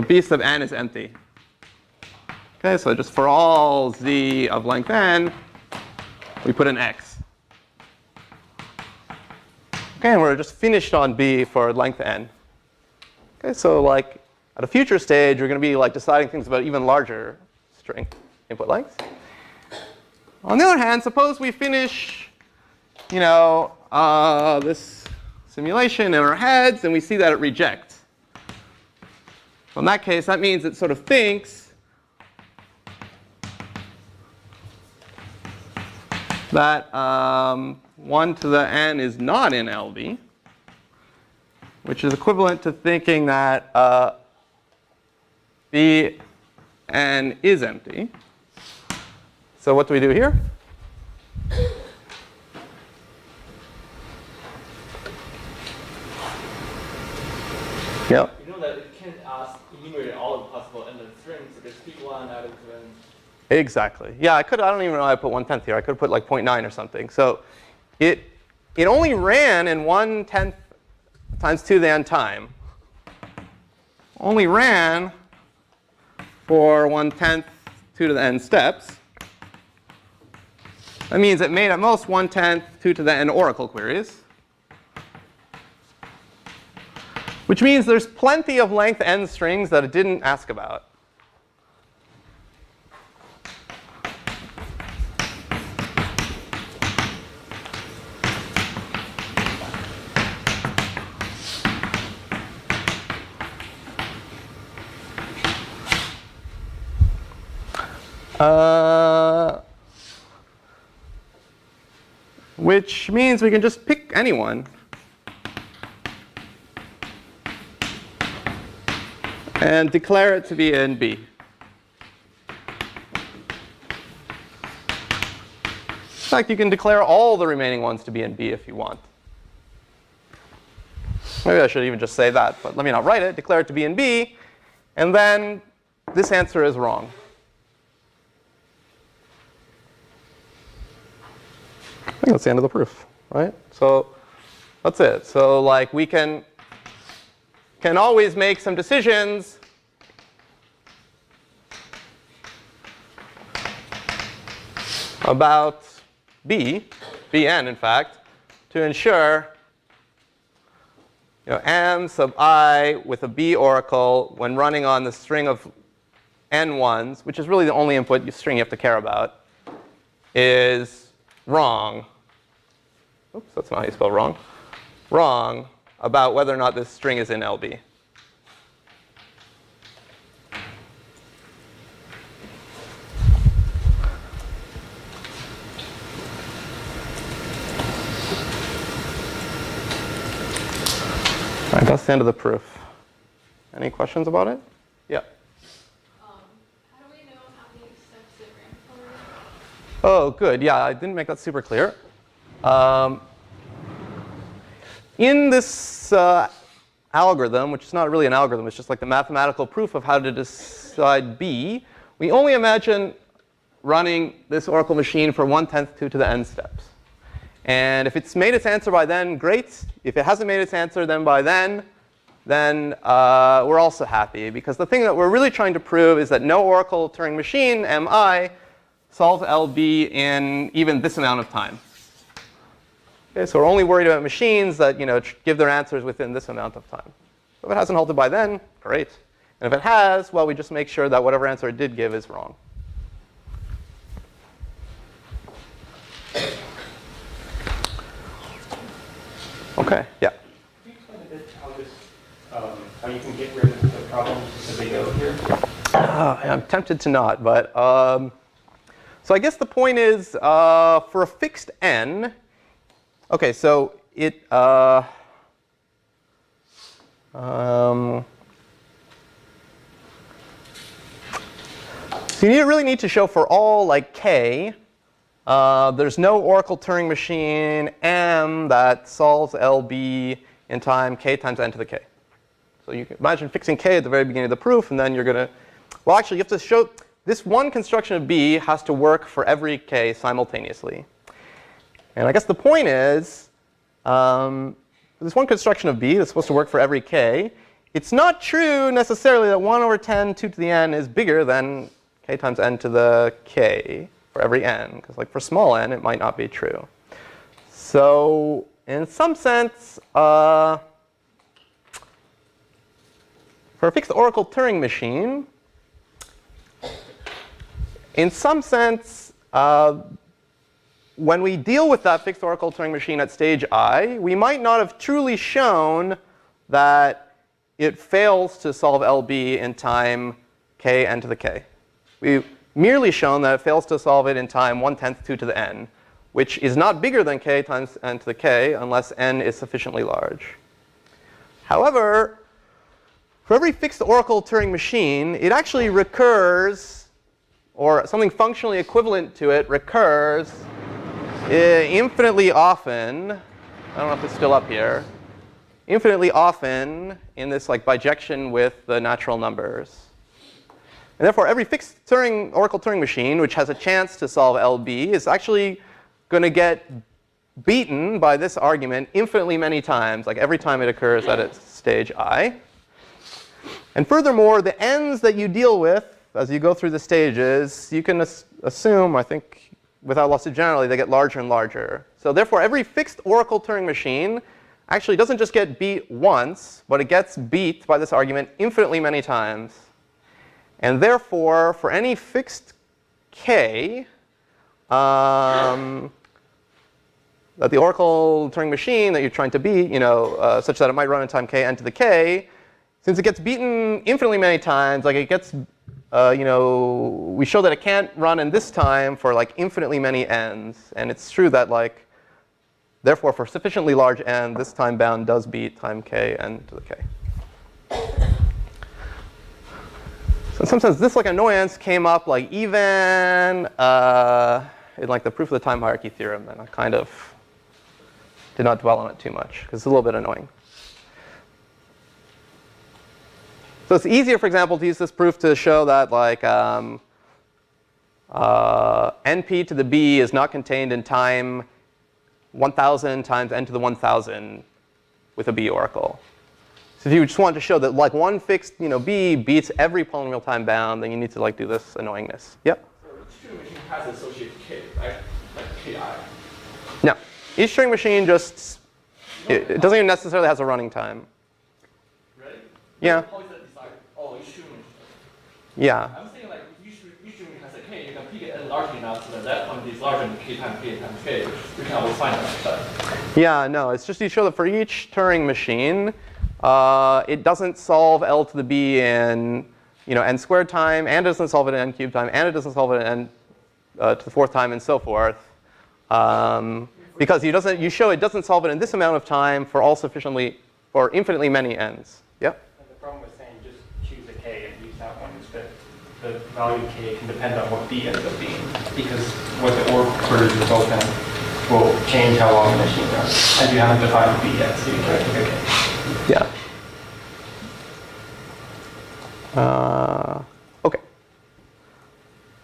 S1: B sub n is empty. Okay, so just for all z of length n, we put an x. Okay, and we're just finished on B for length n. Okay, so at a future stage, we're going to be deciding things about even larger string input lengths. On the other hand, suppose we finish, this simulation in our heads, and we see that it rejects. So in that case, that means it sort of thinks that 1 to the n is not in LB. which is equivalent to thinking that Bn is empty. So what do we do here? Yep.
S2: You know that it can't enumerate all the possible endless strings, so just pick one out of them.
S1: Exactly. Yeah, I don't even know why I put 1/10 here. I could have put like 0.9 or something. So it only ran in 1/10 times 2 to the n time. Only ran for 1/10 2 to the n steps. That means it made at most 1/10 2 to the n oracle queries. Which means there's plenty of length n strings that it didn't ask about. Which means we can just pick anyone. And declare it to be in B. In fact, you can declare all the remaining ones to be in B if you want. Maybe I should even just say that, but let me not write it. Declare it to be in B, and then this answer is wrong. I think that's the end of the proof, right? So that's it. So like we can always make some decisions about Bn in fact, to ensure M sub I with a B oracle when running on the string of n ones, which is really the only input string you have to care about, is wrong. Oops, that's not how you spell wrong. Wrong about whether or not this string is in LB. All right, that's the end of the proof. Any questions about it? Yeah.
S4: How do we know how many steps it ran for?
S1: Oh, good. Yeah, I didn't make that super clear. In this algorithm, which is not really an algorithm, it's just like the mathematical proof of how to decide B, we only imagine running this oracle machine for 1/10 2 to the n steps. And if it's made its answer by then, great. If it hasn't made its answer then by then we're also happy. Because the thing that we're really trying to prove is that no oracle Turing machine, MI, solves LB in even this amount of time. Okay, so we're only worried about machines that give their answers within this amount of time. So if it hasn't halted by then, great. And if it has, well, we just make sure that whatever answer it did give is wrong. Okay, yeah.
S5: Can you explain a bit how you can get rid of the problems as they go here?
S1: I'm tempted to not, but so I guess the point is for a fixed n. Okay, so it so you really need to show for all like k, there's no oracle Turing machine M that solves LB in time k times n to the k. So you can imagine fixing k at the very beginning of the proof, and then you're going to, well, actually, you have to show this one construction of B has to work for every k simultaneously. And I guess the point is, this one construction of B that's supposed to work for every k, it's not true necessarily that 1/10 2 to the n is bigger than k times n to the k for every n. Because like for small n, it might not be true. So in some sense, for a fixed oracle Turing machine, in some sense, when we deal with that fixed oracle Turing machine at stage I, we might not have truly shown that it fails to solve LB in time k n to the k. We've merely shown that it fails to solve it in time 1/10 2 to the n, which is not bigger than k times n to the k unless n is sufficiently large. However, for every fixed oracle Turing machine, it actually recurs, or something functionally equivalent to it recurs infinitely often. I don't know if it's still up here. Infinitely often in this like bijection with the natural numbers. And therefore, every fixed oracle Turing machine which has a chance to solve LB is actually going to get beaten by this argument infinitely many times, like every time it occurs at its stage I. And furthermore, the n's that you deal with as you go through the stages, you can assume, I think, without loss of generality, they get larger and larger. So therefore, every fixed oracle Turing machine actually doesn't just get beat once, but it gets beat by this argument infinitely many times. And therefore, for any fixed k, that the oracle Turing machine that you're trying to beat, such that it might run in time k n to the k, since it gets beaten infinitely many times, like it gets, we show that it can't run in this time for like infinitely many n's. And it's true that like, therefore, for sufficiently large n, this time bound does beat time k n to the k. So in some sense, this like annoyance came up like even in like the proof of the time hierarchy theorem, and I kind of did not dwell on it too much because it's a little bit annoying. So it's easier, for example, to use this proof to show that like np to the b is not contained in time 1,000 times n to the 1,000 with a b oracle. So if you just want to show that like one fixed b beats every polynomial time bound, then you need to like do this annoyingness. Yep.
S2: So each Turing machine has associated k, right? Like ki.
S1: No, each Turing machine just it doesn't even necessarily has a running time.
S2: Really?
S1: Yeah.
S2: How is that decided? Oh, each Turing machine.
S1: Yeah.
S2: I'm saying like each Turing machine has a k, you can pick it n large enough so that quantity is larger than k times k times k. You can always find that.
S1: Yeah, no, it's just you show that for each Turing machine, it doesn't solve L to the b in n squared time, and it doesn't solve it in n cubed time, and it doesn't solve it in n to the fourth time, and so forth. Because you show it doesn't solve it in this amount of time for infinitely many n's. Yep.
S5: And the problem with saying just choose a k and use that one is that the value of k can depend on what b ends up being, because what the orders result in will change how long the machine runs. And you haven't defined b yet, so you can't pick a k.
S1: Yeah. OK.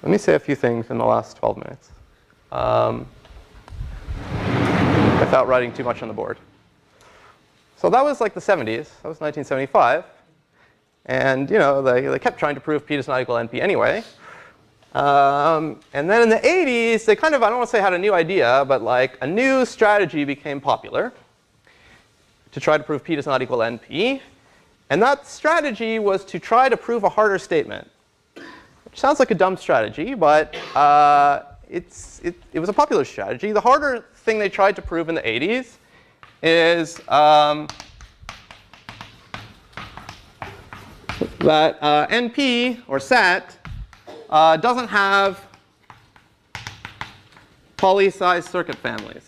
S1: Let me say a few things in the last 12 minutes without writing too much on the board. So that was like the 70s. That was 1975. And they kept trying to prove p does not equal np anyway. And then in the 80s, they kind of, I don't want to say had a new idea, but like a new strategy became popular to try to prove p does not equal np. And that strategy was to try to prove a harder statement. Which sounds like a dumb strategy, but it was a popular strategy. The harder thing they tried to prove in the 80s is that np, or sat, doesn't have poly-size circuit families.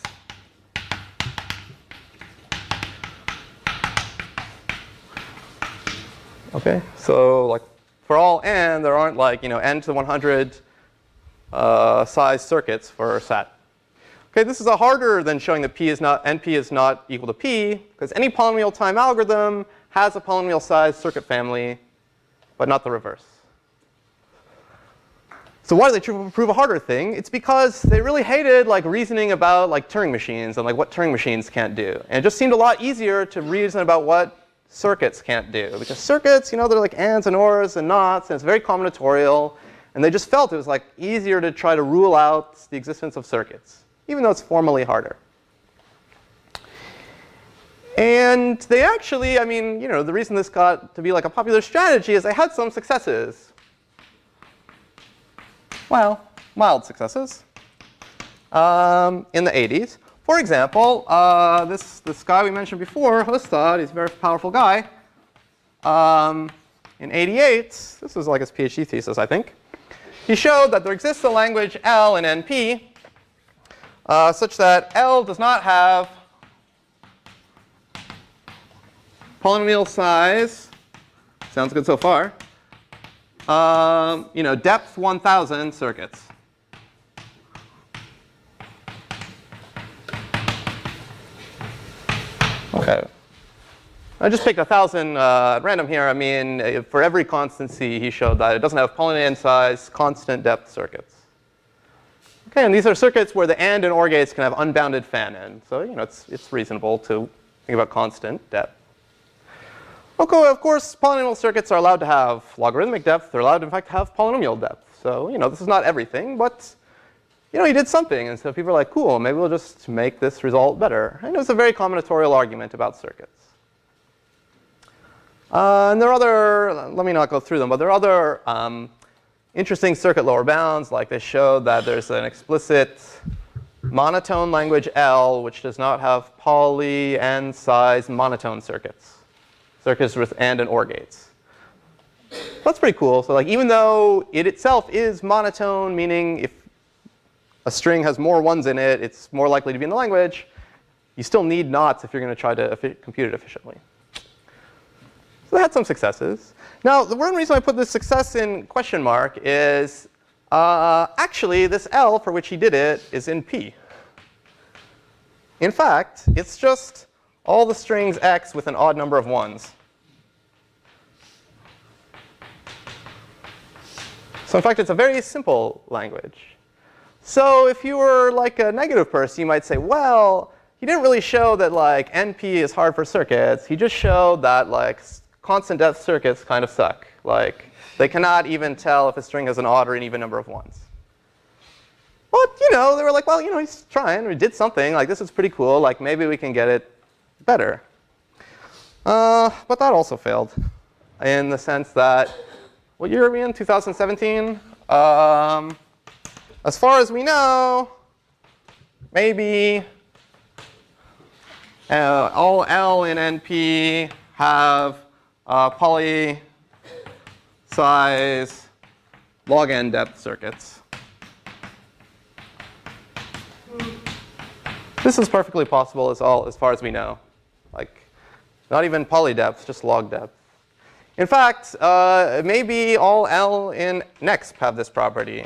S1: Okay, so like for all n, there aren't like n to the 100 size circuits for sat. Okay, this is harder than showing that np is not equal to p, because any polynomial time algorithm has a polynomial size circuit family, but not the reverse. So why do they prove a harder thing? It's because they really hated like reasoning about like Turing machines and like what Turing machines can't do. And it just seemed a lot easier to reason about what circuits can't do. Because circuits, they're like ands and ors and nots, and it's very combinatorial. And they just felt it was like easier to try to rule out the existence of circuits, even though it's formally harder. And they actually, the reason this got to be like a popular strategy is they had some successes. Well, mild successes in the 80s. For example, this guy we mentioned before, Hustad, he's a very powerful guy. In 88, this was like his PhD thesis, I think. He showed that there exists a language L in NP such that L does not have polynomial size, sounds good so far. Depth 1,000 circuits. Okay. I just picked 1,000 at random here. I mean, for every constancy, he showed that it doesn't have polynomial size, constant depth circuits. Okay, and these are circuits where the AND and OR gates can have unbounded fan-in. So, it's reasonable to think about constant depth. Okay, of course, polynomial circuits are allowed to have logarithmic depth. They're allowed, in fact, to have polynomial depth. So, this is not everything, but, he did something. And so people are like, cool, maybe we'll just make this result better. And it was a very combinatorial argument about circuits. And there are other, let me not go through them, but there are other interesting circuit lower bounds. Like they showed that there's an explicit monotone language L, which does not have poly and size monotone circuits. Circuits with AND and OR gates. That's pretty cool. So like even though it itself is monotone, meaning if a string has more ones in it, it's more likely to be in the language, you still need knots if you're going to try to compute it efficiently. So they had some successes. Now, the one reason I put this success in question mark is actually this L for which he did it is in P. In fact, it's just all the strings X with an odd number of ones. So in fact, it's a very simple language. So if you were like a negative person, you might say, well, he didn't really show that like NP is hard for circuits. He just showed that like constant depth circuits kind of suck. Like they cannot even tell if a string has an odd or an even number of ones. But they were like, well, he's trying. We did something. Like this is pretty cool. Like maybe we can get it better. But that also failed in the sense that, what year are we in? 2017? As far as we know, maybe all L in NP have poly size log n depth circuits. This is perfectly possible as far as we know. Like, not even poly depth, just log depth. In fact, maybe all L in next have this property,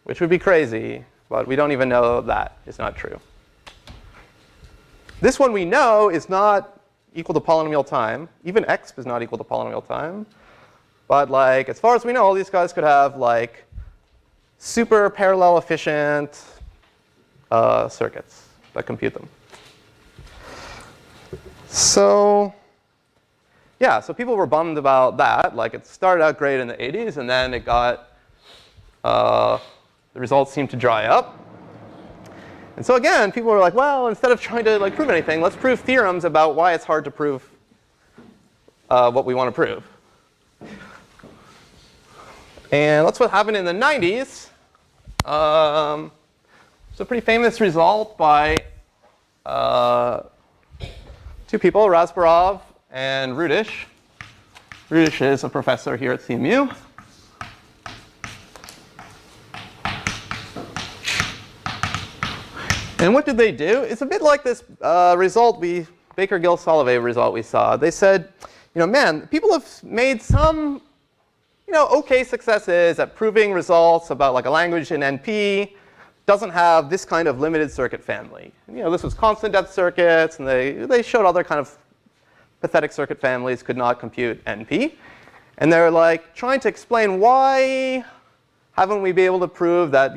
S1: which would be crazy, but we don't even know that is not true. This one we know is not equal to polynomial time. Even exp is not equal to polynomial time. But like, as far as we know, all these guys could have like super parallel efficient circuits that compute them. So yeah, so people were bummed about that. Like it started out great in the 80s, and then it got the results seemed to dry up. And so again, people were like, well, instead of trying to like prove anything, let's prove theorems about why it's hard to prove what we want to prove. And that's what happened in the 90s. It's a pretty famous result by two people, Razborov and Rudish. Rudish is a professor here at CMU. And what did they do? It's a bit like this result Baker-Gill-Solovay result we saw. They said, man, people have made some OK successes at proving results about like a language in NP doesn't have this kind of limited circuit family. This was constant depth circuits, and they showed other kind of pathetic circuit families could not compute NP. And they're like trying to explain why haven't we been able to prove that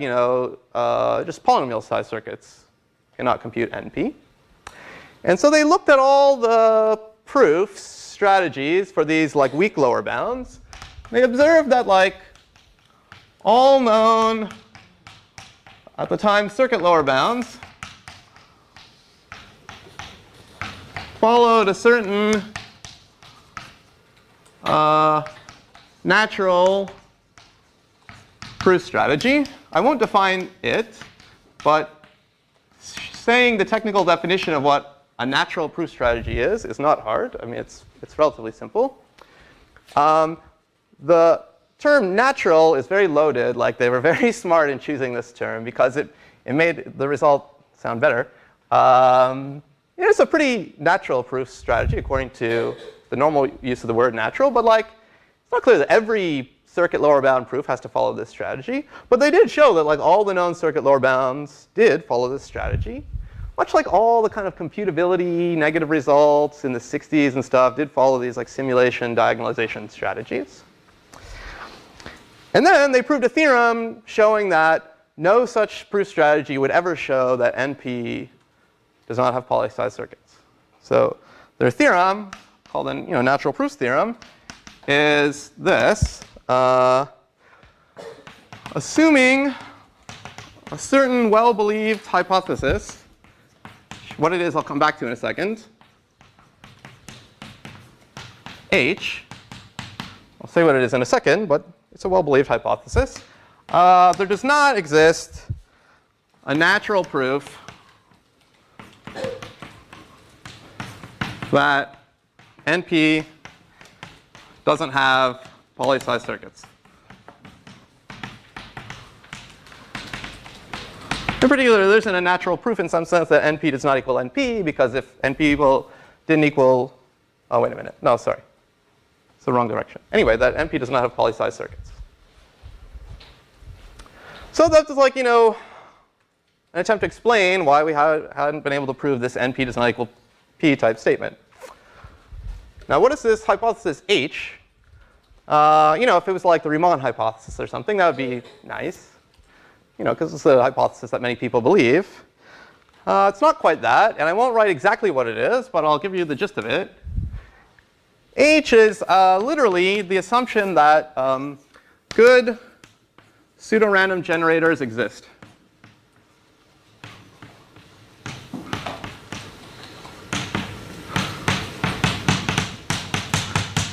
S1: just polynomial size circuits cannot compute NP. And so they looked at all the proofs, strategies for these like weak lower bounds. They observed that like all known at the time circuit lower bounds followed a certain natural proof strategy. I won't define it, but saying the technical definition of what a natural proof strategy is not hard. I mean, it's relatively simple. The term natural is very loaded. Like they were very smart in choosing this term because it made the result sound better. it's a pretty natural proof strategy according to the normal use of the word natural, but like, it's not clear that every circuit lower bound proof has to follow this strategy. But they did show that like all the known circuit lower bounds did follow this strategy. Much like all the kind of computability negative results in the 60s and stuff did follow these like simulation diagonalization strategies. And then they proved a theorem showing that no such proof strategy would ever show that NP does not have poly-size circuits. So their theorem, called the natural proofs theorem, is this. Assuming a certain well-believed hypothesis, what it is I'll come back to in a second, H, I'll say what it is in a second, but it's a well-believed hypothesis. There does not exist a natural proof that NP doesn't have poly-size circuits. In particular, there isn't a natural proof in some sense that NP does not equal NP, because if NP didn't equal, oh, wait a minute. No, sorry. It's the wrong direction. Anyway, that NP does not have poly-size circuits. So that's like, an attempt to explain why we hadn't been able to prove this NP does not equal P type statement. Now, what is this hypothesis H? If it was like the Riemann hypothesis or something, that would be nice. Because it's a hypothesis that many people believe. It's not quite that, and I won't write exactly what it is, but I'll give you the gist of it. H is literally the assumption that good pseudorandom generators exist.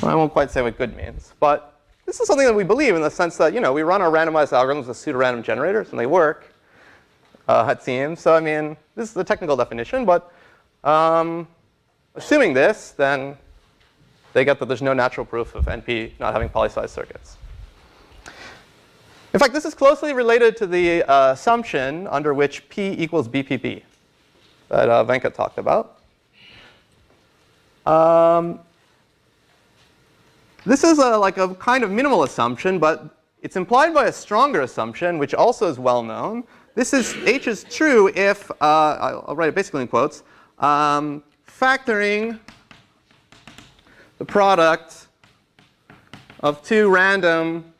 S1: I won't quite say what good means, but this is something that we believe in the sense that, we run our randomized algorithms with pseudorandom generators, and they work, it seems. So, this is the technical definition, but assuming this, then they get that there's no natural proof of NP not having poly-size circuits. In fact, this is closely related to the assumption under which P equals BPP that Venkat talked about. This is like a kind of minimal assumption, but it's implied by a stronger assumption, which also is well known. H is true if, I'll write it basically in quotes, factoring the product of two random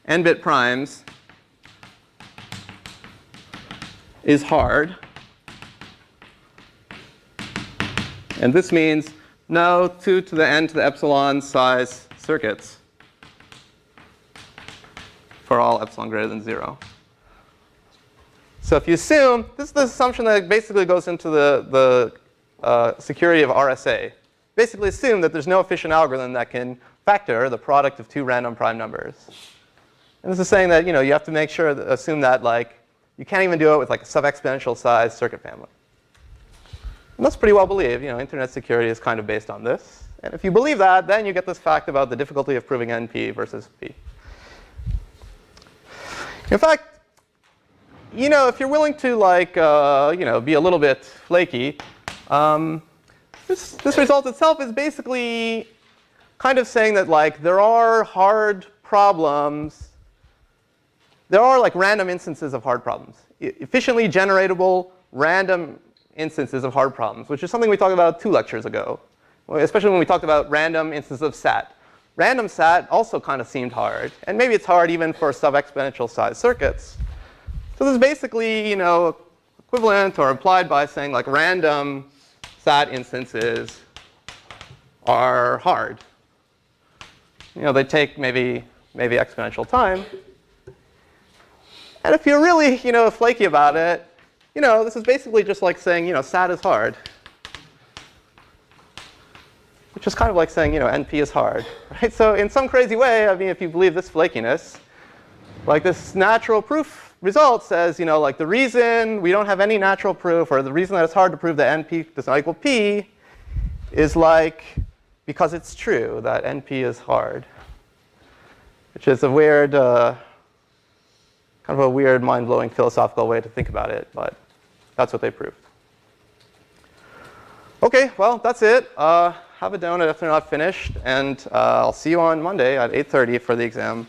S1: n-bit primes is hard. And this means no 2 to the n to the epsilon size circuits for all epsilon greater than 0. So if you assume, this is the assumption that basically goes into the security of RSA. Basically assume that there's no efficient algorithm that can factor the product of two random prime numbers. And this is saying that, you have to make sure, assume that you can't even do it with like a sub-exponential size circuit family. And that's pretty well believed. Internet security is kind of based on this. And if you believe that, then you get this fact about the difficulty of proving NP versus P. In fact, if you're willing to be a little bit flaky, this result itself is basically kind of saying that there are hard problems. There are random instances of hard problems, efficiently generatable random instances of hard problems, which is something we talked about 2 lectures ago, especially when we talked about random instances of SAT. Random SAT also kind of seemed hard, and maybe it's hard even for sub-exponential size circuits. So this is basically, equivalent or implied by saying random SAT instances are hard. They take maybe exponential time. And if you're really, flaky about it, this is basically just like saying, SAT is hard. Which is kind of like saying, NP is hard. Right? So in some crazy way, if you believe this flakiness, this natural proof result says, the reason we don't have any natural proof, or the reason that it's hard to prove that NP does not equal P, is because it's true that NP is hard. Which is a weird, kind of a weird, mind-blowing philosophical way to think about it, but that's what they proved. OK, well, that's it. Have a donut if they're not finished. And I'll see you on Monday at 8:30 for the exam.